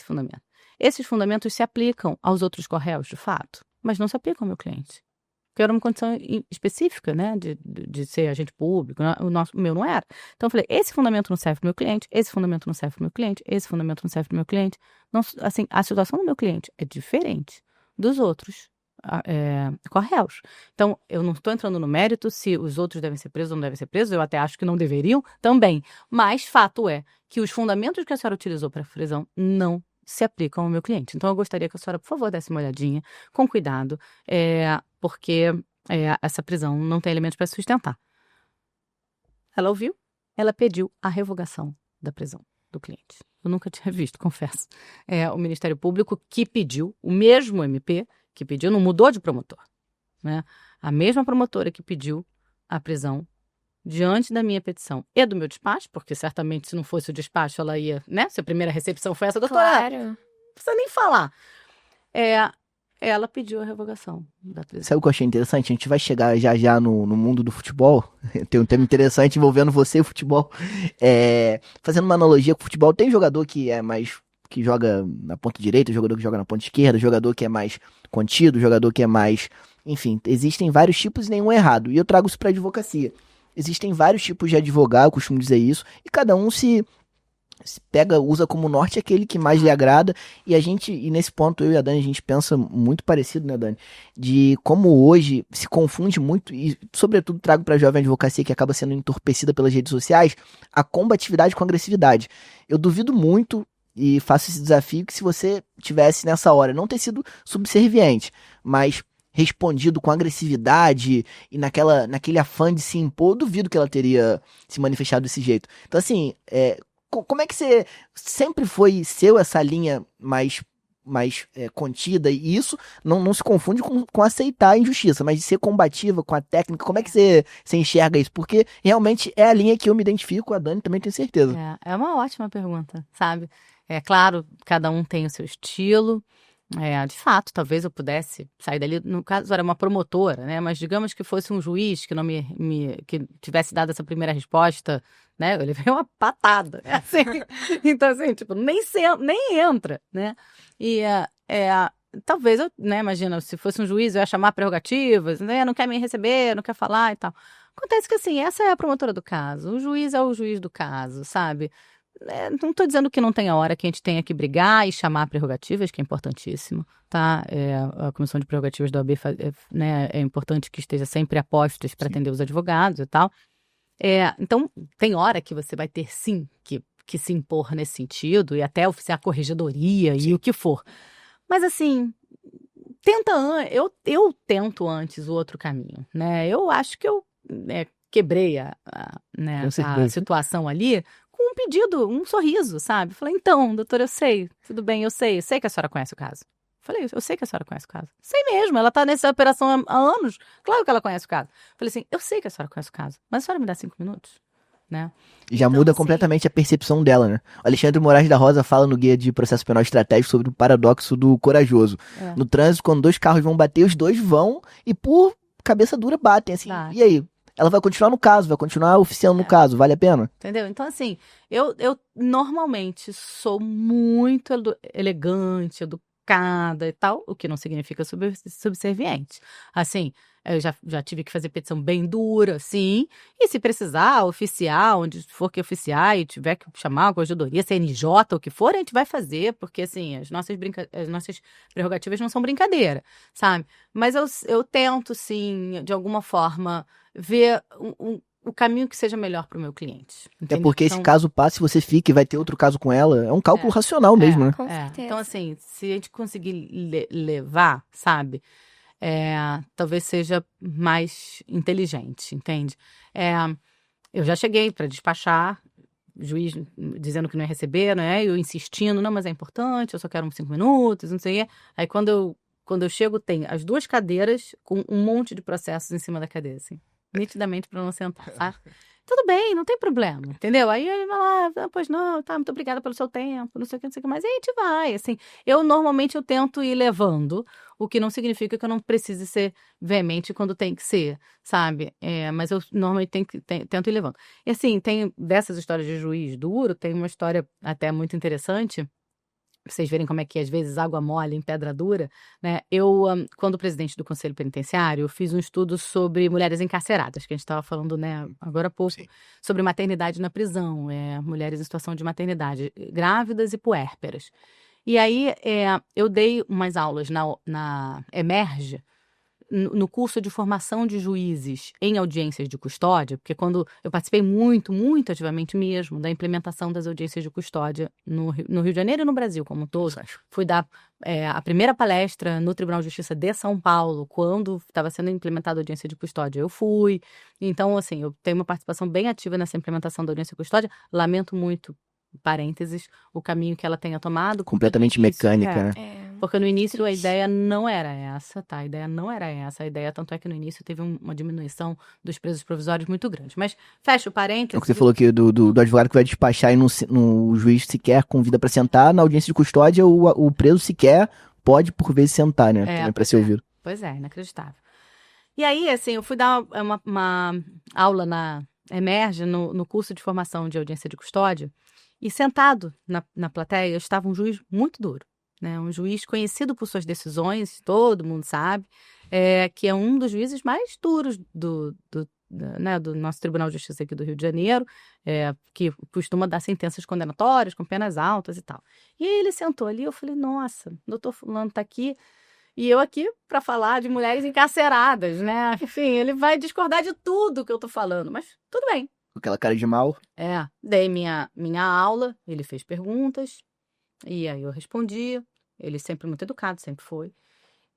fundamento. Esses fundamentos se aplicam aos outros correios, de fato, mas não se aplicam ao meu cliente. Porque era uma condição específica, né, de ser agente público, o meu não era. Então eu falei, esse fundamento não serve para o meu cliente, esse fundamento não serve para o meu cliente, esse fundamento não serve para o meu cliente. Não, assim, a situação do meu cliente é diferente dos outros correios. Então, eu não estou entrando no mérito se os outros devem ser presos ou não devem ser presos, eu até acho que não deveriam também. Mas fato é que os fundamentos que a senhora utilizou para a prisão não se aplicam ao meu cliente. Então, eu gostaria que a senhora, por favor, desse uma olhadinha, com cuidado, porque essa prisão não tem elementos para sustentar. Ela ouviu, ela pediu a revogação da prisão do cliente. Eu nunca tinha visto, confesso. O Ministério Público que pediu, o mesmo MP que pediu, não mudou de promotor. né? A mesma promotora que pediu a prisão diante da minha petição e do meu despacho, porque certamente se não fosse o despacho ela ia, né? Se a primeira recepção foi essa, doutora, Claro. não precisa nem falar. Ela pediu a revogação da prisão. Sabe o que eu achei interessante? A gente vai chegar já no mundo do futebol. Tem um tema interessante envolvendo você e o futebol. Fazendo uma analogia com o futebol, tem jogador que é mais... que joga na ponta direita, jogador que joga na ponta esquerda, jogador que é mais contido, jogador que é mais... Enfim, existem vários tipos e nenhum é errado. E eu trago isso pra advocacia. Existem vários tipos de advogado, eu costumo dizer isso, e cada um se pega, usa como norte aquele que mais lhe agrada, e nesse ponto eu e a Dani, a gente pensa muito parecido, né, Dani? De como hoje se confunde muito, e sobretudo trago pra jovem advocacia que acaba sendo entorpecida pelas redes sociais, a combatividade com a agressividade. Eu duvido muito, e faço esse desafio, que se você tivesse nessa hora, não ter sido subserviente, mas respondido com agressividade e naquele afã de se impor, eu duvido que ela teria se manifestado desse jeito. Então, assim, como é que você sempre foi seu essa linha mais contida, e isso não se confunde com aceitar a injustiça, mas de ser combativa com a técnica, como é que você enxerga isso? Porque realmente é a linha que eu me identifico, a Dani também tem certeza. É uma ótima pergunta, sabe? É claro, cada um tem o seu estilo. De fato, talvez eu pudesse sair dali, no caso era uma promotora, né? Mas digamos que fosse um juiz que não que tivesse dado essa primeira resposta, né? Eu levei uma patada, né? Assim, então assim, tipo, nem entra, né? E talvez eu, né? Imagina, se fosse um juiz, eu ia chamar prerrogativas, né? Não quer me receber, não quer falar e tal. Acontece que assim, essa é a promotora do caso, o juiz é o juiz do caso, sabe? Não estou dizendo que não tem a hora que a gente tenha que brigar e chamar prerrogativas, que é importantíssimo, tá? A Comissão de Prerrogativas da OAB, né, é importante que esteja sempre a postos para atender os advogados e tal. Então, tem hora que você vai ter, sim, que se impor nesse sentido, e até oficiar a corregedoria e o que for. Mas, assim, eu tento antes o outro caminho, né? Eu acho que eu quebrei a situação ali, com um pedido, um sorriso, sabe? Falei, então, doutora, eu sei, tudo bem, eu sei que a senhora conhece o caso. Falei, eu sei que a senhora conhece o caso. Sei mesmo, ela tá nessa operação há anos, claro que ela conhece o caso. Falei assim, eu sei que a senhora conhece o caso, mas a senhora me dá 5 minutos, né? Já muda completamente a percepção dela, né? O Alexandre Moraes da Rosa fala no Guia de Processo Penal Estratégico sobre o paradoxo do corajoso. No trânsito, quando 2 carros vão bater, os 2 vão e por cabeça dura batem, assim, e aí? Ela vai continuar no caso, vai continuar oficiando no caso, vale a pena? Entendeu? Então, assim, eu normalmente sou muito elegante, educada e tal, o que não significa subserviente. Assim, eu já tive que fazer petição bem dura, sim, e se precisar oficiar, onde for que oficiar, e tiver que chamar a corregedoria, CNJ, o que for, a gente vai fazer, porque, assim, as nossas prerrogativas não são brincadeira, sabe? Mas eu tento, sim, de alguma forma, ver o caminho que seja melhor para o meu cliente. Entendeu? Porque esse caso passe, você fica e vai ter outro caso com ela, é um cálculo racional mesmo, né? Com certeza. Então, assim, se a gente conseguir levar, sabe, talvez seja mais inteligente, entende? Eu já cheguei para despachar, o juiz dizendo que não ia receber, né? Eu insistindo, não, mas é importante, eu só quero uns 5 minutos, não sei o quê. Aí quando eu chego, tem as 2 cadeiras com um monte de processos em cima da cadeira, assim. Nitidamente para não sentar, sabe? Tudo bem, não tem problema, entendeu? Aí ele vai lá, pois não, tá, muito obrigada pelo seu tempo, não sei o que mais. E a gente vai, assim. Normalmente eu tento ir levando, o que não significa que eu não precise ser veemente quando tem que ser, sabe? Mas eu normalmente tento ir levando. E assim, tem dessas histórias de juiz duro, tem uma história até muito interessante, pra vocês verem como é que às vezes água mole em pedra dura, né? Eu, quando presidente do Conselho Penitenciário, eu fiz um estudo sobre mulheres encarceradas, que a gente estava falando, né, agora há pouco, sobre maternidade na prisão, mulheres em situação de maternidade, grávidas e puérperas. E aí eu dei umas aulas na Emerge, no curso de formação de juízes em audiências de custódia, porque quando eu participei muito, muito ativamente mesmo da implementação das audiências de custódia no Rio de Janeiro e no Brasil como um todo, fui dar a primeira palestra no Tribunal de Justiça de São Paulo, quando estava sendo implementada a audiência de custódia, eu fui. Então, assim, eu tenho uma participação bem ativa nessa implementação da audiência de custódia, lamento muito, parênteses, o caminho que ela tenha tomado. Completamente mecânica, né? Porque no início a Triste. ideia não era essa, tá? A ideia não era essa. A ideia, tanto é que no início teve uma diminuição dos presos provisórios muito grande. Mas fecha o É o parênteses. que você falou aqui do advogado que vai despachar e o juiz sequer convida pra sentar. Na audiência de custódia, o preso sequer pode, por vezes, sentar, né? Também pra ser ouvido. Pois é, inacreditável. E aí, assim, eu fui dar uma aula na Emerge, no curso de formação de audiência de custódia, e sentado na plateia estava um juiz muito duro, né? Um juiz conhecido por suas decisões, todo mundo sabe, que é um dos juízes mais duros do nosso Tribunal de Justiça aqui do Rio de Janeiro, que costuma dar sentenças condenatórias com penas altas e tal. E aí ele sentou ali, eu falei, nossa, o doutor fulano tá aqui, e eu aqui para falar de mulheres encarceradas, né? Enfim, ele vai discordar de tudo que eu tô falando, mas tudo bem. Com aquela cara de mal. Dei minha aula, ele fez perguntas, e aí eu respondi. Ele sempre muito educado, sempre foi.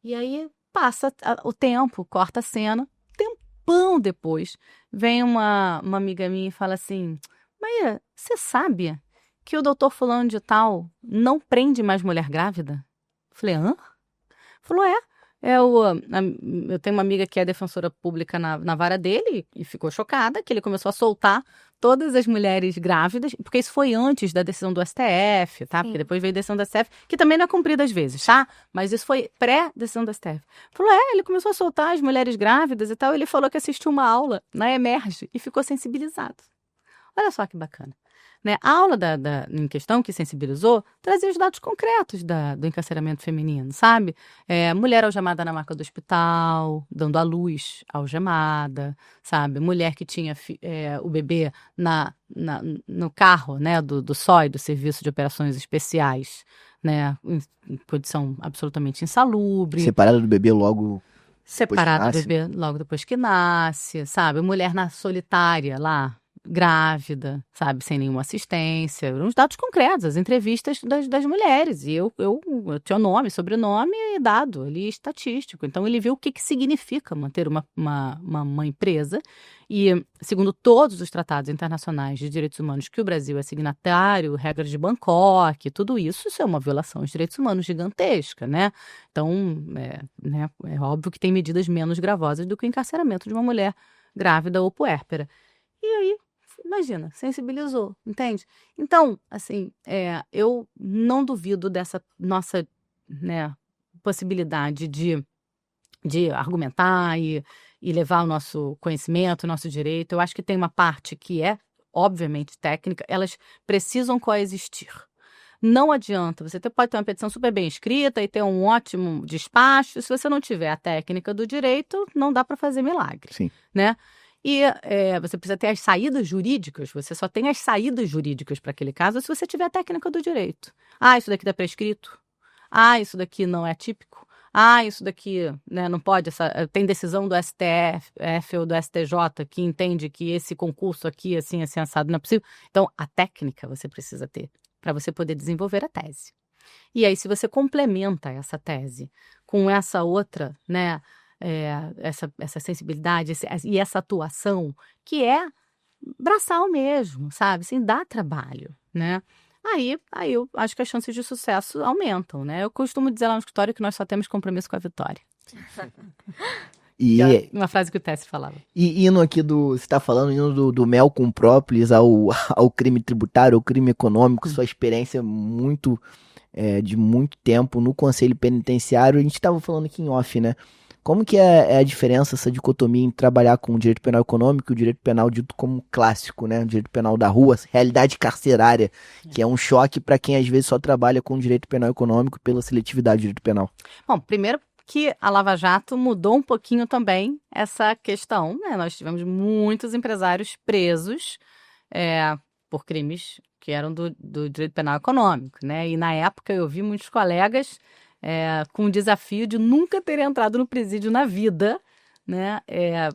E aí passa o tempo, corta a cena, tempão depois, vem uma amiga minha e fala assim, Maíra, você sabe que o doutor fulano de tal não prende mais mulher grávida? Falei, hã? Falou, eu tenho uma amiga que é defensora pública na vara dele e ficou chocada que ele começou a soltar todas as mulheres grávidas, porque isso foi antes da decisão do STF, tá? Sim. Porque depois veio a decisão do STF, que também não é cumprida às vezes, tá? Mas isso foi pré-decisão do STF. Falou, ele começou a soltar as mulheres grávidas e tal, ele falou que assistiu uma aula na Emerge e ficou sensibilizado. Olha só que bacana. Né? A aula em questão que sensibilizou trazia os dados concretos do encarceramento feminino, sabe? Mulher algemada na maca do hospital, dando à luz algemada, sabe? Mulher que tinha o bebê no carro, né? do SOI, do Serviço de Operações Especiais, né? Em condição absolutamente insalubre. Separada do bebê logo. Separada do bebê logo depois que nasce, sabe? Mulher solitária lá, grávida, sabe, sem nenhuma assistência, os dados concretos, as entrevistas das mulheres, e eu tinha nome, sobrenome e dado ali estatístico, então ele viu o que significa manter uma mãe presa, e segundo todos os tratados internacionais de direitos humanos que o Brasil é signatário, regras de Bangkok, tudo isso é uma violação dos direitos humanos gigantesca, né? Então, é óbvio que tem medidas menos gravosas do que o encarceramento de uma mulher grávida ou puérpera. E aí, imagina, sensibilizou, entende? Então, assim, eu não duvido dessa nossa, né, possibilidade de argumentar e levar o nosso conhecimento, o nosso direito. Eu acho que tem uma parte que é, obviamente, técnica, elas precisam coexistir. Não adianta, você pode ter uma petição super bem escrita e ter um ótimo despacho, se você não tiver a técnica do direito, não dá para fazer milagre. Sim. Né? E você precisa ter as saídas jurídicas, você só tem as saídas jurídicas para aquele caso se você tiver a técnica do direito. Isso daqui está prescrito. Isso daqui não é típico. Isso daqui, né, não pode, tem decisão do STF ou do STJ que entende que esse concurso aqui, assim assado, não é possível. Então, a técnica você precisa ter para você poder desenvolver a tese. E aí, se você complementa essa tese com essa outra, né, essa sensibilidade e essa atuação que é braçal mesmo, sabe? Assim, dá trabalho, né? Aí eu acho que as chances de sucesso aumentam, né? Eu costumo dizer lá no escritório que nós só temos compromisso com a vitória. E uma frase que o Tessi falava. E indo aqui você tá falando, indo do mel com própolis ao crime tributário, ao crime econômico, sua experiência de muito tempo no Conselho Penitenciário, a gente tava falando aqui em off, né? Como que é a diferença, essa dicotomia em trabalhar com o direito penal econômico e o direito penal dito como clássico, né? O direito penal da rua, realidade carcerária, que é um choque para quem às vezes só trabalha com o direito penal econômico pela seletividade do direito penal. Bom, primeiro que a Lava Jato mudou um pouquinho também essa questão, né? Nós tivemos muitos empresários presos por crimes que eram do direito penal econômico, né? E na época eu vi muitos colegas com o desafio de nunca ter entrado no presídio na vida, né,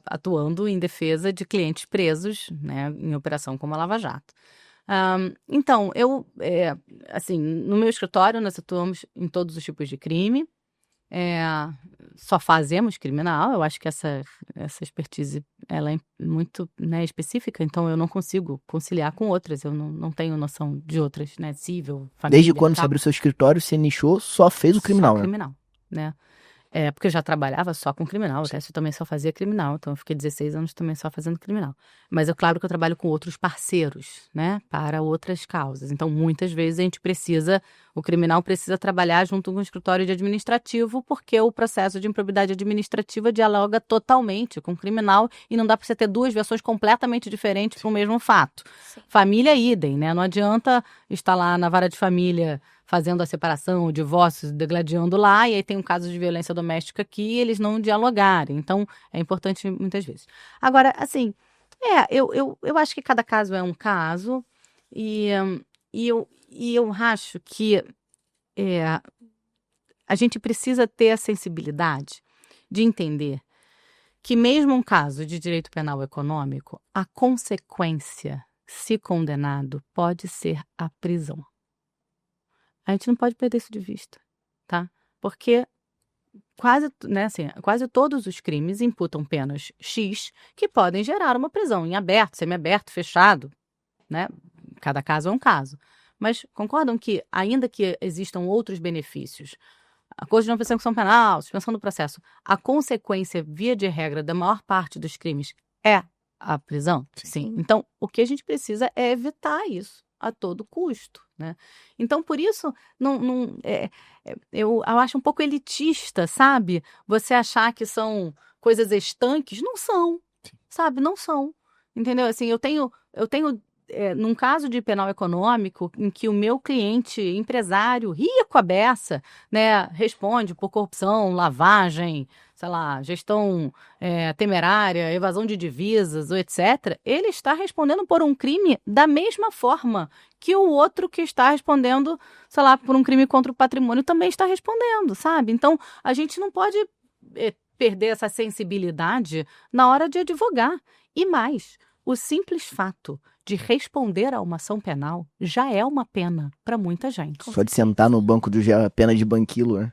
atuando em defesa de clientes presos, né, em operação como a Lava Jato. Então, assim, no meu escritório nós atuamos em todos os tipos de crime, só fazemos criminal. Eu acho que essa expertise ela é muito, né, específica, então eu não consigo conciliar com outras, eu não tenho noção de outras, né, civil, família. Desde quando você abriu seu escritório, você nichou, só fez o criminal, Só né? criminal, né? Porque eu já trabalhava só com criminal, até eu também só fazia criminal, então eu fiquei 16 anos também só fazendo criminal. Mas é claro que eu trabalho com outros parceiros, né, para outras causas. Então, muitas vezes o criminal precisa trabalhar junto com o escritório de administrativo, porque o processo de improbidade administrativa dialoga totalmente com o criminal e não dá para você ter duas versões completamente diferentes para o mesmo fato. Sim. Família, idem, né? Não adianta estar lá na vara de família fazendo a separação, o divórcio, degladiando lá, e aí tem um caso de violência doméstica aqui, e eles não dialogarem. Então, é importante muitas vezes. Agora, assim, eu acho que cada caso é um caso, e eu acho que a gente precisa ter a sensibilidade de entender que mesmo um caso de direito penal econômico, a consequência, se condenado, pode ser a prisão. A gente não pode perder isso de vista, tá? Porque quase todos os crimes imputam penas X que podem gerar uma prisão em aberto, semiaberto, fechado, né? Cada caso é um caso. Mas concordam que, ainda que existam outros benefícios, acordo de não persecução penal, suspensão do processo, a consequência, via de regra, da maior parte dos crimes é a prisão? Sim. Então, o que a gente precisa é evitar isso a todo custo, né? Então, por isso, eu acho um pouco elitista, sabe? Você achar que são coisas estanques. Não são, sabe? Não são. Entendeu? Assim, eu tenho num caso de penal econômico, em que o meu cliente, empresário, rico à beça, né, responde por corrupção, lavagem, sei lá, gestão temerária, evasão de divisas, ou etc., ele está respondendo por um crime da mesma forma que o outro que está respondendo, sei lá, por um crime contra o patrimônio também está respondendo, sabe? Então, a gente não pode perder essa sensibilidade na hora de advogar. E mais, o simples fato de responder a uma ação penal já é uma pena para muita gente. Só de sentar no banco do já pena de banquilo, né?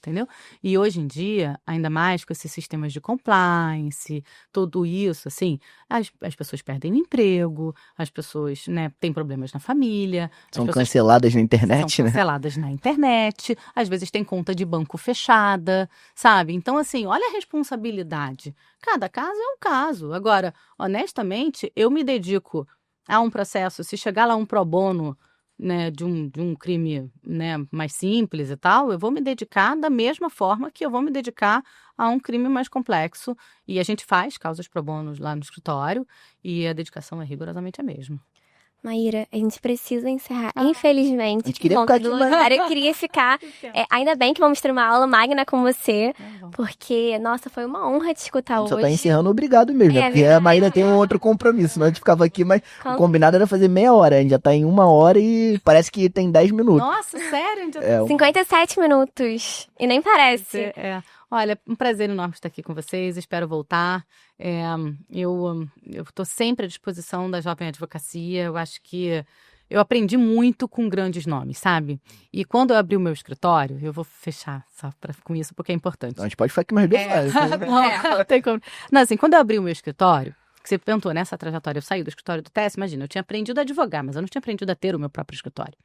Entendeu? E hoje em dia, ainda mais com esses sistemas de compliance, tudo isso, assim, as pessoas perdem o emprego, as pessoas, né, têm problemas na família. São canceladas na internet, são canceladas na internet, às vezes tem conta de banco fechada, sabe? Então, assim, olha a responsabilidade. Cada caso é um caso. Agora, honestamente, eu me dedico a um processo, se chegar lá um pro bono, né, de um crime, né, mais simples e tal, eu vou me dedicar da mesma forma que eu vou me dedicar a um crime mais complexo. E a gente faz causas pro bono lá no escritório e a dedicação é rigorosamente a mesma. Maíra, a gente precisa encerrar. Infelizmente, a gente queria ficar aqui, eu queria ficar. Ainda bem que vamos ter uma aula magna com você, porque, nossa, foi uma honra te escutar hoje. Só tá encerrando obrigado mesmo, né? Porque a Maíra tem um outro compromisso, senão a gente ficava aqui, mas o combinado era fazer meia hora, a gente já tá em 1 hora e parece que tem 10 minutos. Nossa, sério? 57 minutos, e nem parece. Olha, um prazer enorme estar aqui com vocês, espero voltar. Eu estou sempre à disposição da Jovem Advocacia, eu acho que eu aprendi muito com grandes nomes, sabe? E quando eu abri o meu escritório, eu vou fechar só com isso, porque é importante. Então a gente pode ficar aqui mais 2 horas. Não tem como. Não, assim, quando eu abri o meu escritório, que você perguntou nessa trajetória, eu saí do escritório do TS, imagina, eu tinha aprendido a advogar, mas eu não tinha aprendido a ter o meu próprio escritório.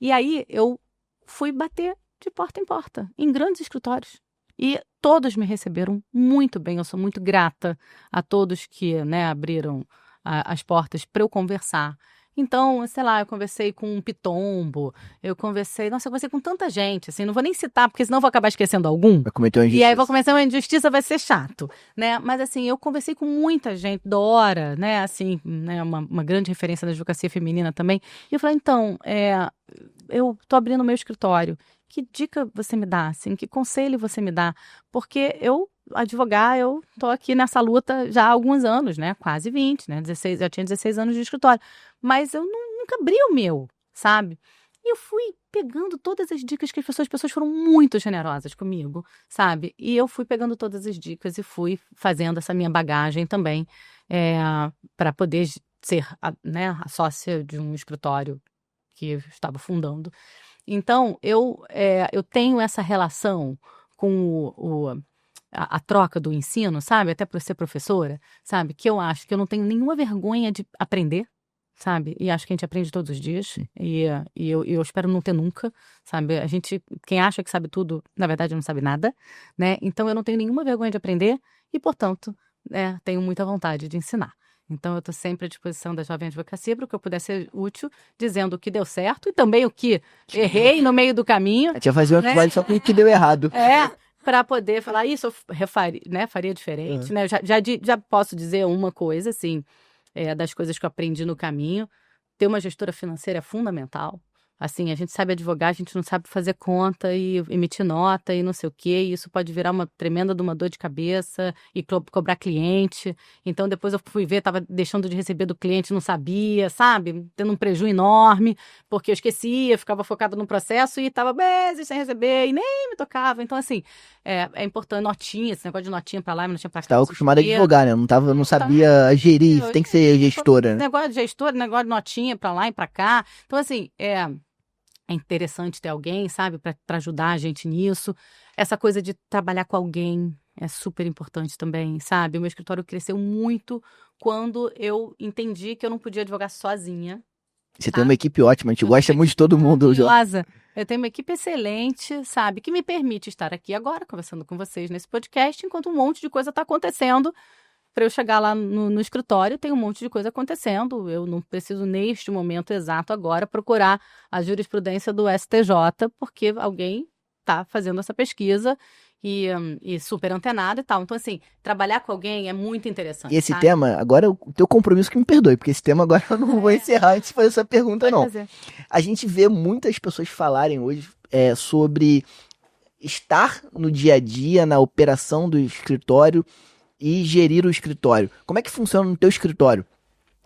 E aí eu fui bater de porta em porta, em grandes escritórios. E todos me receberam muito bem, eu sou muito grata a todos que, né, abriram as portas para eu conversar. Então, sei lá, eu conversei com um Pitombo, eu conversei com tanta gente, assim, não vou nem citar, porque senão eu vou acabar esquecendo algum. Vai cometer uma injustiça. E aí vou cometer uma injustiça, vai ser chato, né? Mas, assim, eu conversei com muita gente, Dora, né, assim, né, uma grande referência da advocacia feminina também. E eu falei, então, eu tô abrindo o meu escritório. Que dica você me dá, assim? Que conselho você me dá? Porque eu tô aqui nessa luta já há alguns anos, né? Quase 20, né? Já tinha 16 anos de escritório. Mas eu nunca abri o meu, sabe? E eu fui pegando todas as dicas que as pessoas foram muito generosas comigo, sabe? E eu fui pegando todas as dicas e fui fazendo essa minha bagagem também para poder ser a sócia de um escritório que eu estava fundando. Então, eu tenho essa relação com a troca do ensino, sabe? Até por ser professora, sabe? Que eu acho que eu não tenho nenhuma vergonha de aprender, sabe? E acho que a gente aprende todos os dias. E eu espero não ter nunca, sabe? Quem acha que sabe tudo, na verdade não sabe nada, né? Então eu não tenho nenhuma vergonha de aprender e, portanto, tenho muita vontade de ensinar. Então eu estou sempre à disposição da Jovem Advocacia para o que eu puder ser útil, dizendo o que deu certo e também o que errei no meio do caminho. A gente ia fazer um episódio só com o que deu errado. Para poder falar isso, eu faria diferente, né? Já posso dizer uma coisa, assim, das coisas que eu aprendi no caminho. Ter uma gestora financeira é fundamental. Assim, a gente sabe advogar, a gente não sabe fazer conta e emitir nota e não sei o quê. E isso pode virar uma tremenda de uma dor de cabeça e cobrar cliente. Então, depois eu fui ver, estava deixando de receber do cliente, não sabia, sabe? Tendo um prejuízo enorme, porque eu esquecia, ficava focada no processo e estava meses sem receber e nem me tocava. Então, assim, é importante, notinha, esse negócio de notinha para lá, notinha para cá. Estava acostumada a advogar, né? Não sabia gerir, tem que ser gestora, né? Negócio de gestora, negócio de notinha para lá e para cá. Então, assim, é interessante ter alguém, sabe, para ajudar a gente nisso. Essa coisa de trabalhar com alguém é super importante também, sabe? O meu escritório cresceu muito quando eu entendi que eu não podia advogar sozinha. Você tem uma equipe ótima, a gente gosta muito de todo mundo. Maravilhosa. Eu tenho uma equipe excelente, sabe, que me permite estar aqui agora, conversando com vocês nesse podcast, enquanto um monte de coisa está acontecendo. Para eu chegar lá no escritório, tem um monte de coisa acontecendo. Eu não preciso, neste momento exato agora, procurar a jurisprudência do STJ, porque alguém está fazendo essa pesquisa e super antenado e tal. Então, assim, trabalhar com alguém é muito interessante. E esse tema, agora o teu compromisso que me perdoe, porque esse tema agora eu não vou encerrar antes de fazer essa pergunta, não. A gente vê muitas pessoas falarem hoje sobre estar no dia a dia, na operação do escritório, e gerir o escritório. Como é que funciona no teu escritório?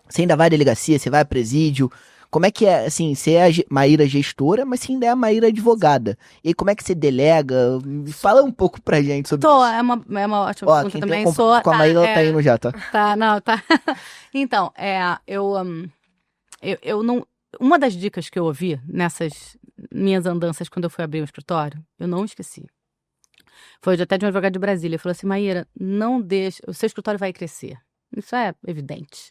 Você ainda vai à delegacia, você vai a presídio? Como é que é, assim, você é a Maíra gestora, mas você ainda é a Maíra advogada. E aí, como é que você delega? Fala um pouco pra gente sobre isso. É uma ótima pergunta também. Com a Maíra, ela tá indo já, tá? Tá. Então, eu não... Uma das dicas que eu ouvi nessas minhas andanças quando eu fui abrir o escritório, eu não esqueci. Foi até de um advogado de Brasília. Ele falou assim, Maíra, não deixa... O seu escritório vai crescer. Isso é evidente.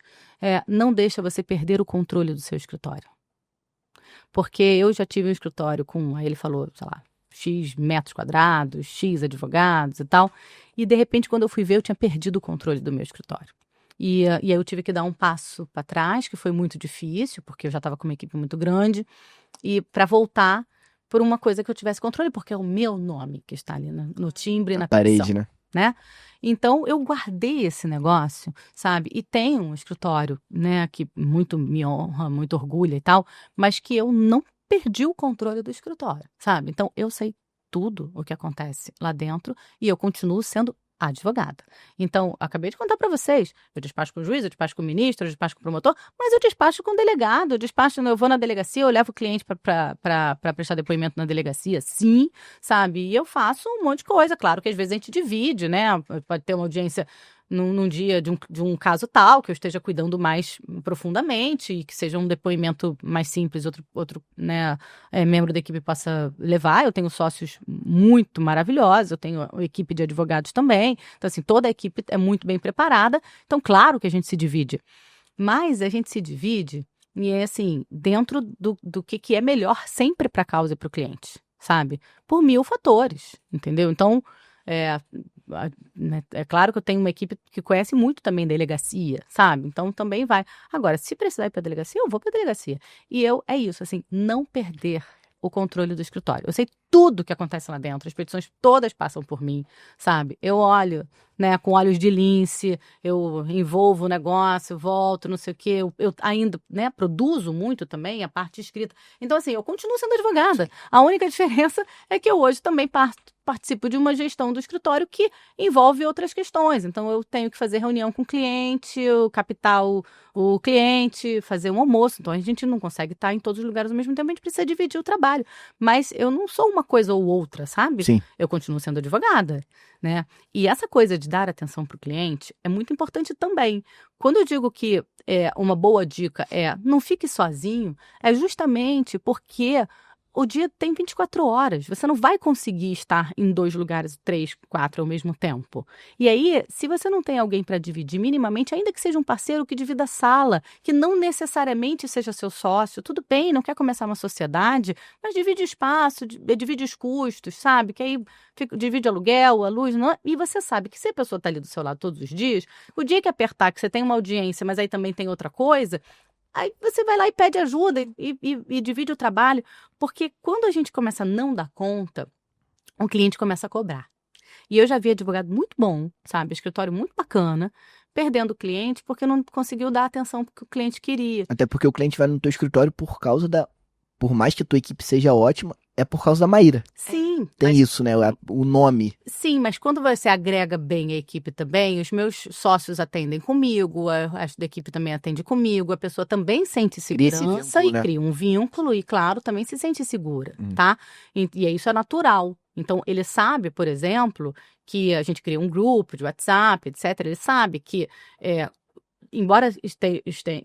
Não deixa você perder o controle do seu escritório. Porque eu já tive um escritório com... Aí ele falou, sei lá, X metros quadrados, X advogados e tal. E, de repente, quando eu fui ver, eu tinha perdido o controle do meu escritório. E aí eu tive que dar um passo para trás, que foi muito difícil, porque eu já estava com uma equipe muito grande. E para voltar... por uma coisa que eu tivesse controle, porque é o meu nome que está ali no timbre, na parede, petição, né? Então, eu guardei esse negócio, sabe? E tenho um escritório, né, que muito me honra, muito orgulha e tal, mas que eu não perdi o controle do escritório, sabe? Então, eu sei tudo o que acontece lá dentro e eu continuo sendo advogada. Então, acabei de contar para vocês, eu despacho com o juiz, eu despacho com o ministro, eu despacho com o promotor, mas eu despacho com o delegado, eu vou na delegacia, eu levo o cliente para prestar depoimento na delegacia, sim, sabe? E eu faço um monte de coisa, claro que às vezes a gente divide, né? Pode ter uma audiência num dia de um caso tal, que eu esteja cuidando mais profundamente e que seja um depoimento mais simples, outro né, membro da equipe possa levar. Eu tenho sócios muito maravilhosos, eu tenho uma equipe de advogados também. Então, assim, toda a equipe é muito bem preparada. Então, claro que a gente se divide. Mas a gente se divide e assim, dentro do que é melhor sempre para a causa e para o cliente, sabe? Por 1000 fatores, entendeu? Então, é claro que eu tenho uma equipe que conhece muito também delegacia, sabe? Então também vai. Agora, se precisar ir para delegacia, eu vou para delegacia. E é isso, assim, não perder o controle do escritório. Eu sei tudo que acontece lá dentro, as petições todas passam por mim, sabe? Eu olho, né, com olhos de lince, eu envolvo o negócio, volto, não sei o quê. Eu ainda, né, produzo muito também a parte escrita. Então, assim, eu continuo sendo advogada. A única diferença é que eu hoje também participo de uma gestão do escritório que envolve outras questões. Então, eu tenho que fazer reunião com o cliente, captar o cliente, fazer um almoço. Então, a gente não consegue estar em todos os lugares ao mesmo tempo, a gente precisa dividir o trabalho. Mas eu não sou uma coisa ou outra, sabe? Sim. Eu continuo sendo advogada, né? E essa coisa de dar atenção para o cliente é muito importante também. Quando eu digo que uma boa dica não fique sozinho, é justamente porque o dia tem 24 horas. Você não vai conseguir estar em 2 lugares, 3, 4 ao mesmo tempo. E aí, se você não tem alguém para dividir minimamente, ainda que seja um parceiro que divida a sala, que não necessariamente seja seu sócio, tudo bem, não quer começar uma sociedade, mas divide o espaço, divide os custos, sabe? Que aí divide o aluguel, a luz, e você sabe que se a pessoa está ali do seu lado todos os dias, o dia que apertar, que você tem uma audiência, mas aí também tem outra coisa, aí você vai lá e pede ajuda e divide o trabalho, porque quando a gente começa a não dar conta, o cliente começa a cobrar. E eu já vi advogado muito bom, sabe, escritório muito bacana, perdendo o cliente porque não conseguiu dar a atenção que o cliente queria. Até porque o cliente vai no teu escritório por mais que a tua equipe seja ótima, é por causa da Maíra. Sim. Tem isso, né? O nome. Sim, mas quando você agrega bem a equipe também, os meus sócios atendem comigo, a resto da equipe também atende comigo, a pessoa também sente segurança vínculo, né? cria um vínculo e, claro, também se sente segura, tá? E isso é natural. Então, ele sabe, por exemplo, que a gente cria um grupo de WhatsApp, etc. Ele sabe que embora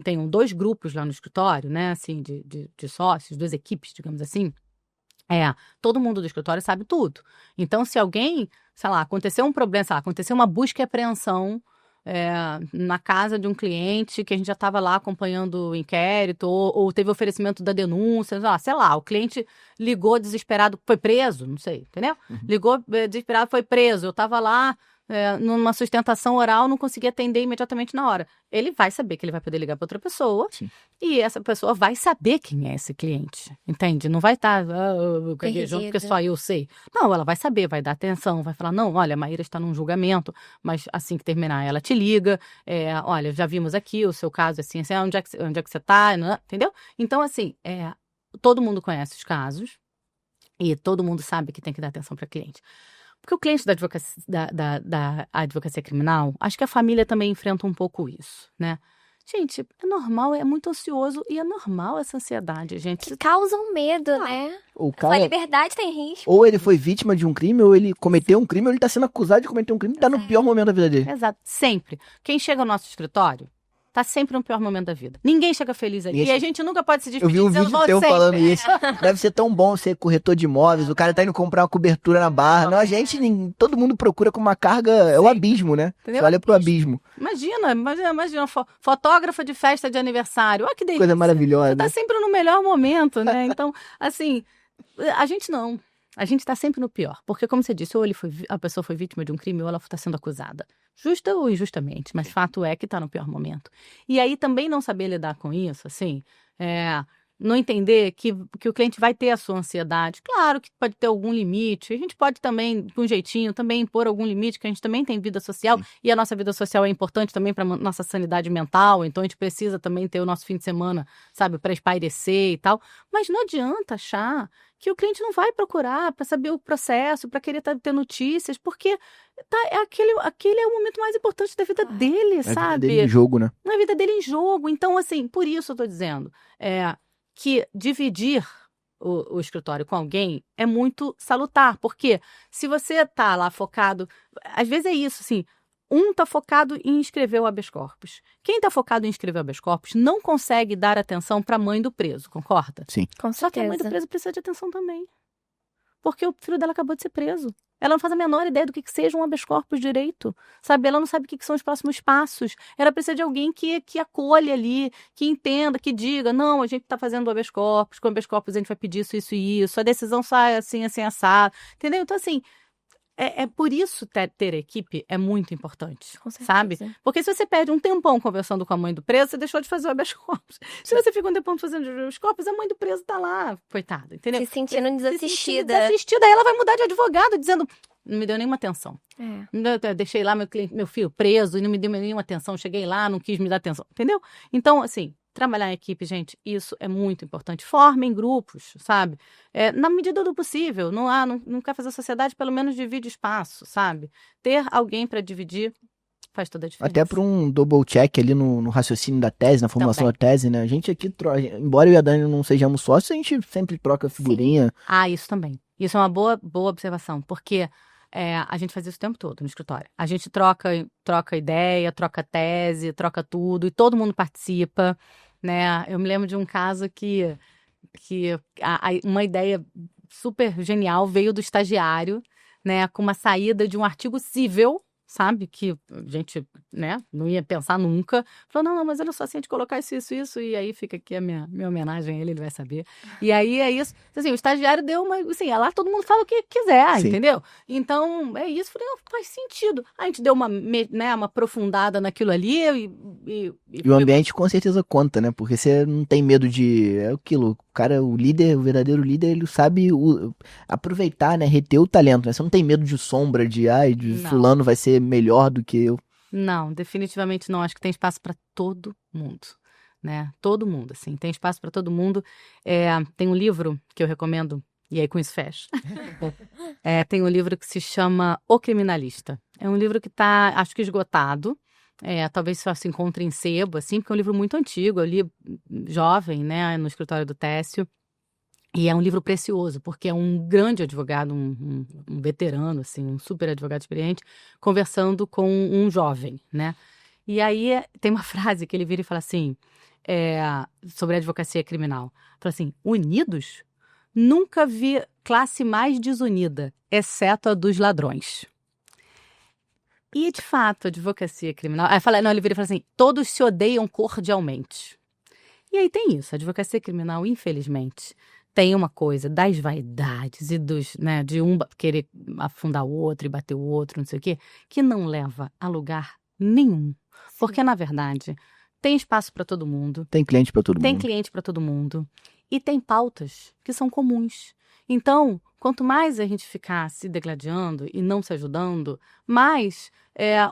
tenham 2 grupos lá no escritório, né, assim, de sócios, 2 equipes, digamos assim, todo mundo do escritório sabe tudo. Então, se alguém, sei lá, aconteceu um problema, sei lá, aconteceu uma busca e apreensão na casa de um cliente que a gente já estava lá acompanhando o inquérito, ou teve oferecimento da denúncia, sei lá, o cliente ligou desesperado, foi preso, não sei, entendeu? Ligou desesperado, foi preso, eu estava lá numa sustentação oral, não consegui atender imediatamente na hora. Ele vai saber que ele vai poder ligar para outra pessoa. Sim. E essa pessoa vai saber quem é esse cliente, entende? Não vai estar gaguejando porque só eu sei. Não, ela vai saber, vai dar atenção, vai falar, não, olha, a Maíra está num julgamento, mas assim que terminar ela te liga, olha, já vimos aqui o seu caso, assim, onde é que você está, entendeu? Então, assim, todo mundo conhece os casos e todo mundo sabe que tem que dar atenção para cliente. Porque o cliente da advocacia criminal, acho que a família também enfrenta um pouco isso, né? Gente, é normal, é muito ansioso e é normal essa ansiedade, gente. Que causa um medo, né? O Sua cara, liberdade tem risco. ou ele foi vítima de um crime, ou ele cometeu um crime, ou ele tá sendo acusado de cometer um crime e tá no pior momento da vida dele. Exato, sempre. Quem chega ao nosso escritório tá sempre no pior momento da vida. Ninguém chega feliz ali. E a gente nunca pode se Eu despedir vi um dizendo, vídeo "Volte teu sempre." falando isso. Deve ser tão bom ser corretor de imóveis. O cara tá indo comprar uma cobertura na Barra. Não, a gente, todo mundo procura com uma carga. É o abismo, né? Entendeu? Você olha pro abismo. Imagina, fotógrafa de festa de aniversário. Olha que delícia. Coisa maravilhosa. Você tá sempre no melhor momento, né? Então, assim, a gente não. A gente tá sempre no pior. Porque, como você disse, ou a pessoa foi vítima de um crime ou ela está sendo acusada. Justa ou injustamente, mas fato é que tá no pior momento. E aí também não saber lidar com isso, assim, não entender que o cliente vai ter a sua ansiedade. Claro que pode ter algum limite. A gente pode também, com um jeitinho, também impor algum limite, que a gente também tem vida social. Sim. E a nossa vida social é importante também para nossa sanidade mental. Então, a gente precisa também ter o nosso fim de semana, sabe, para espairecer e tal. Mas não adianta achar que o cliente não vai procurar para saber o processo, para querer ter notícias, porque aquele é o momento mais importante da vida dele, sabe? A vida dele em jogo, né? A vida dele em jogo. Então, assim, por isso eu tô dizendo que dividir o escritório com alguém é muito salutar, porque se você tá lá focado, às vezes é isso, assim, um tá focado em escrever o habeas corpus. Quem tá focado em escrever o habeas corpus não consegue dar atenção para a mãe do preso, concorda? Sim. Com Só que a mãe do preso precisa de atenção também. Porque o filho dela acabou de ser preso. Ela não faz a menor ideia do que seja um habeas corpus direito, sabe? Ela não sabe o que são os próximos passos. Ela precisa de alguém que acolha ali, que entenda, que diga, não, a gente está fazendo o habeas corpus, com o habeas corpus a gente vai pedir isso, isso e isso, a decisão sai assim, assim, assado, entendeu? Então, assim, por isso ter equipe é muito importante, sabe? Porque se você perde um tempão conversando com a mãe do preso, você deixou de fazer o habeas corpus. Se você fica um tempão fazendo o habeas corpus, a mãe do preso tá lá, coitada, entendeu? Se sentindo desassistida. Aí ela vai mudar de advogado, dizendo, não me deu nenhuma atenção. Eu deixei lá meu filho preso e não me deu nenhuma atenção. Cheguei lá, não quis me dar atenção, entendeu? Então, assim, trabalhar em equipe, gente, isso é muito importante. Formem grupos, sabe? Na medida do possível. Não quer fazer sociedade, pelo menos divide espaço, sabe? Ter alguém para dividir faz toda a diferença. Até para um double check ali no raciocínio da tese, na formulação da tese, né? A gente aqui, embora eu e a Dani não sejamos sócios, a gente sempre troca figurinha. Sim. Isso também. Isso é uma boa observação, porque a gente faz isso o tempo todo no escritório. A gente troca ideia, troca tese, troca tudo, e todo mundo participa, né? Eu me lembro de um caso que que uma ideia super genial veio do estagiário, né, com uma saída de um artigo cível, sabe, que a gente, né, não ia pensar nunca. Falou, não, mas olha só, se a gente colocar isso, e aí fica aqui a minha homenagem a ele vai saber. E aí é isso, assim, o estagiário deu uma, assim, lá todo mundo fala o que quiser, Sim. entendeu? Então, é isso, falei, não, faz sentido. A gente deu uma aprofundada naquilo ali E o ambiente com certeza conta, né? Porque você não tem medo de... É aquilo, o cara, o líder, o verdadeiro líder, ele sabe aproveitar, né? Reter o talento, né? Você não tem medo de sombra, de Não. fulano vai ser melhor do que eu. Não, definitivamente não. Acho que tem espaço para todo mundo, né? Todo mundo, assim. Tem espaço para todo mundo. Tem um livro que eu recomendo, e aí com isso fecha. Tem um livro que se chama O Criminalista. É um livro que está, acho que esgotado. Talvez só se encontre em sebo, assim, porque é um livro muito antigo. Eu li jovem, né, no escritório do Técio. E é um livro precioso, porque é um grande advogado, um veterano, assim, um super advogado experiente, conversando com um jovem, né? E aí tem uma frase que ele vira e fala assim, sobre a advocacia criminal. Fala assim, unidos? Nunca vi classe mais desunida, exceto a dos ladrões. E, de fato, a advocacia criminal... ele vira e fala assim, todos se odeiam cordialmente. E aí tem isso, a advocacia criminal, infelizmente... Tem uma coisa das vaidades e né, de um querer afundar o outro e bater o outro, não sei o quê, que não leva a lugar nenhum. Sim. Porque, na verdade, tem espaço para todo mundo. Tem cliente para todo mundo. Tem cliente para todo mundo. E tem pautas que são comuns. Então, quanto mais a gente ficar se degladiando e não se ajudando, mais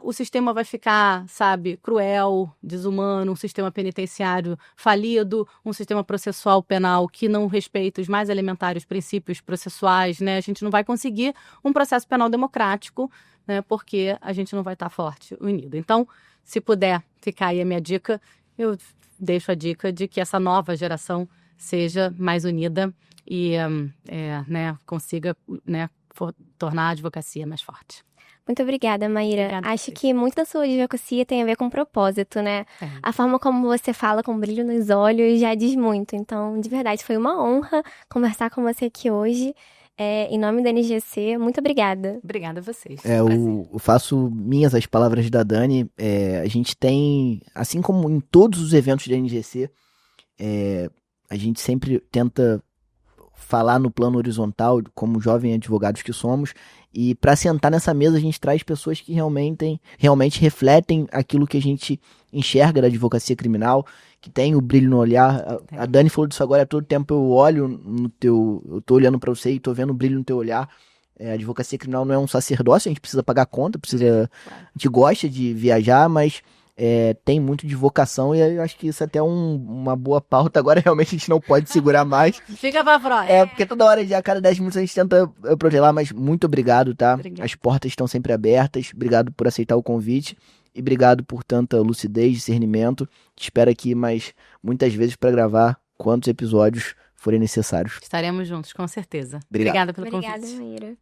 o sistema vai ficar, sabe, cruel, desumano, um sistema penitenciário falido, um sistema processual penal que não respeita os mais elementares princípios processuais, né? A gente não vai conseguir um processo penal democrático, né? Porque a gente não vai estar forte, unido. Então, se puder ficar aí a minha dica, eu deixo a dica de que essa nova geração seja mais unida e consiga, né, tornar a advocacia mais forte. Muito obrigada, Maíra. Obrigada. Acho que muito da sua advocacia tem a ver com propósito, né? A forma como você fala com brilho nos olhos já diz muito. Então, de verdade, foi uma honra conversar com você aqui hoje. Em nome da NGC, muito obrigada. Obrigada a vocês. Eu faço minhas as palavras da Dani. A gente tem, assim como em todos os eventos da NGC, a gente sempre tenta falar no plano horizontal, como jovens advogados que somos, e para sentar nessa mesa a gente traz pessoas que realmente refletem aquilo que a gente enxerga da advocacia criminal, que tem o brilho no olhar. A Dani falou disso agora, todo tempo eu olho eu tô olhando para você e tô vendo o brilho no teu olhar. A advocacia criminal não é um sacerdócio, a gente precisa pagar conta, a gente gosta de viajar, mas tem muito de vocação e eu acho que isso até é uma boa pauta. Agora realmente a gente não pode segurar mais. Fica pra próxima. Porque toda hora, a cada 10 minutos a gente tenta protelar, mas muito obrigado, tá? Obrigada. As portas estão sempre abertas. Obrigado por aceitar o convite e obrigado por tanta lucidez, discernimento. Te espero aqui muitas vezes para gravar quantos episódios forem necessários. Estaremos juntos, com certeza. Obrigado. Obrigada pelo convite. Obrigada, Maíra.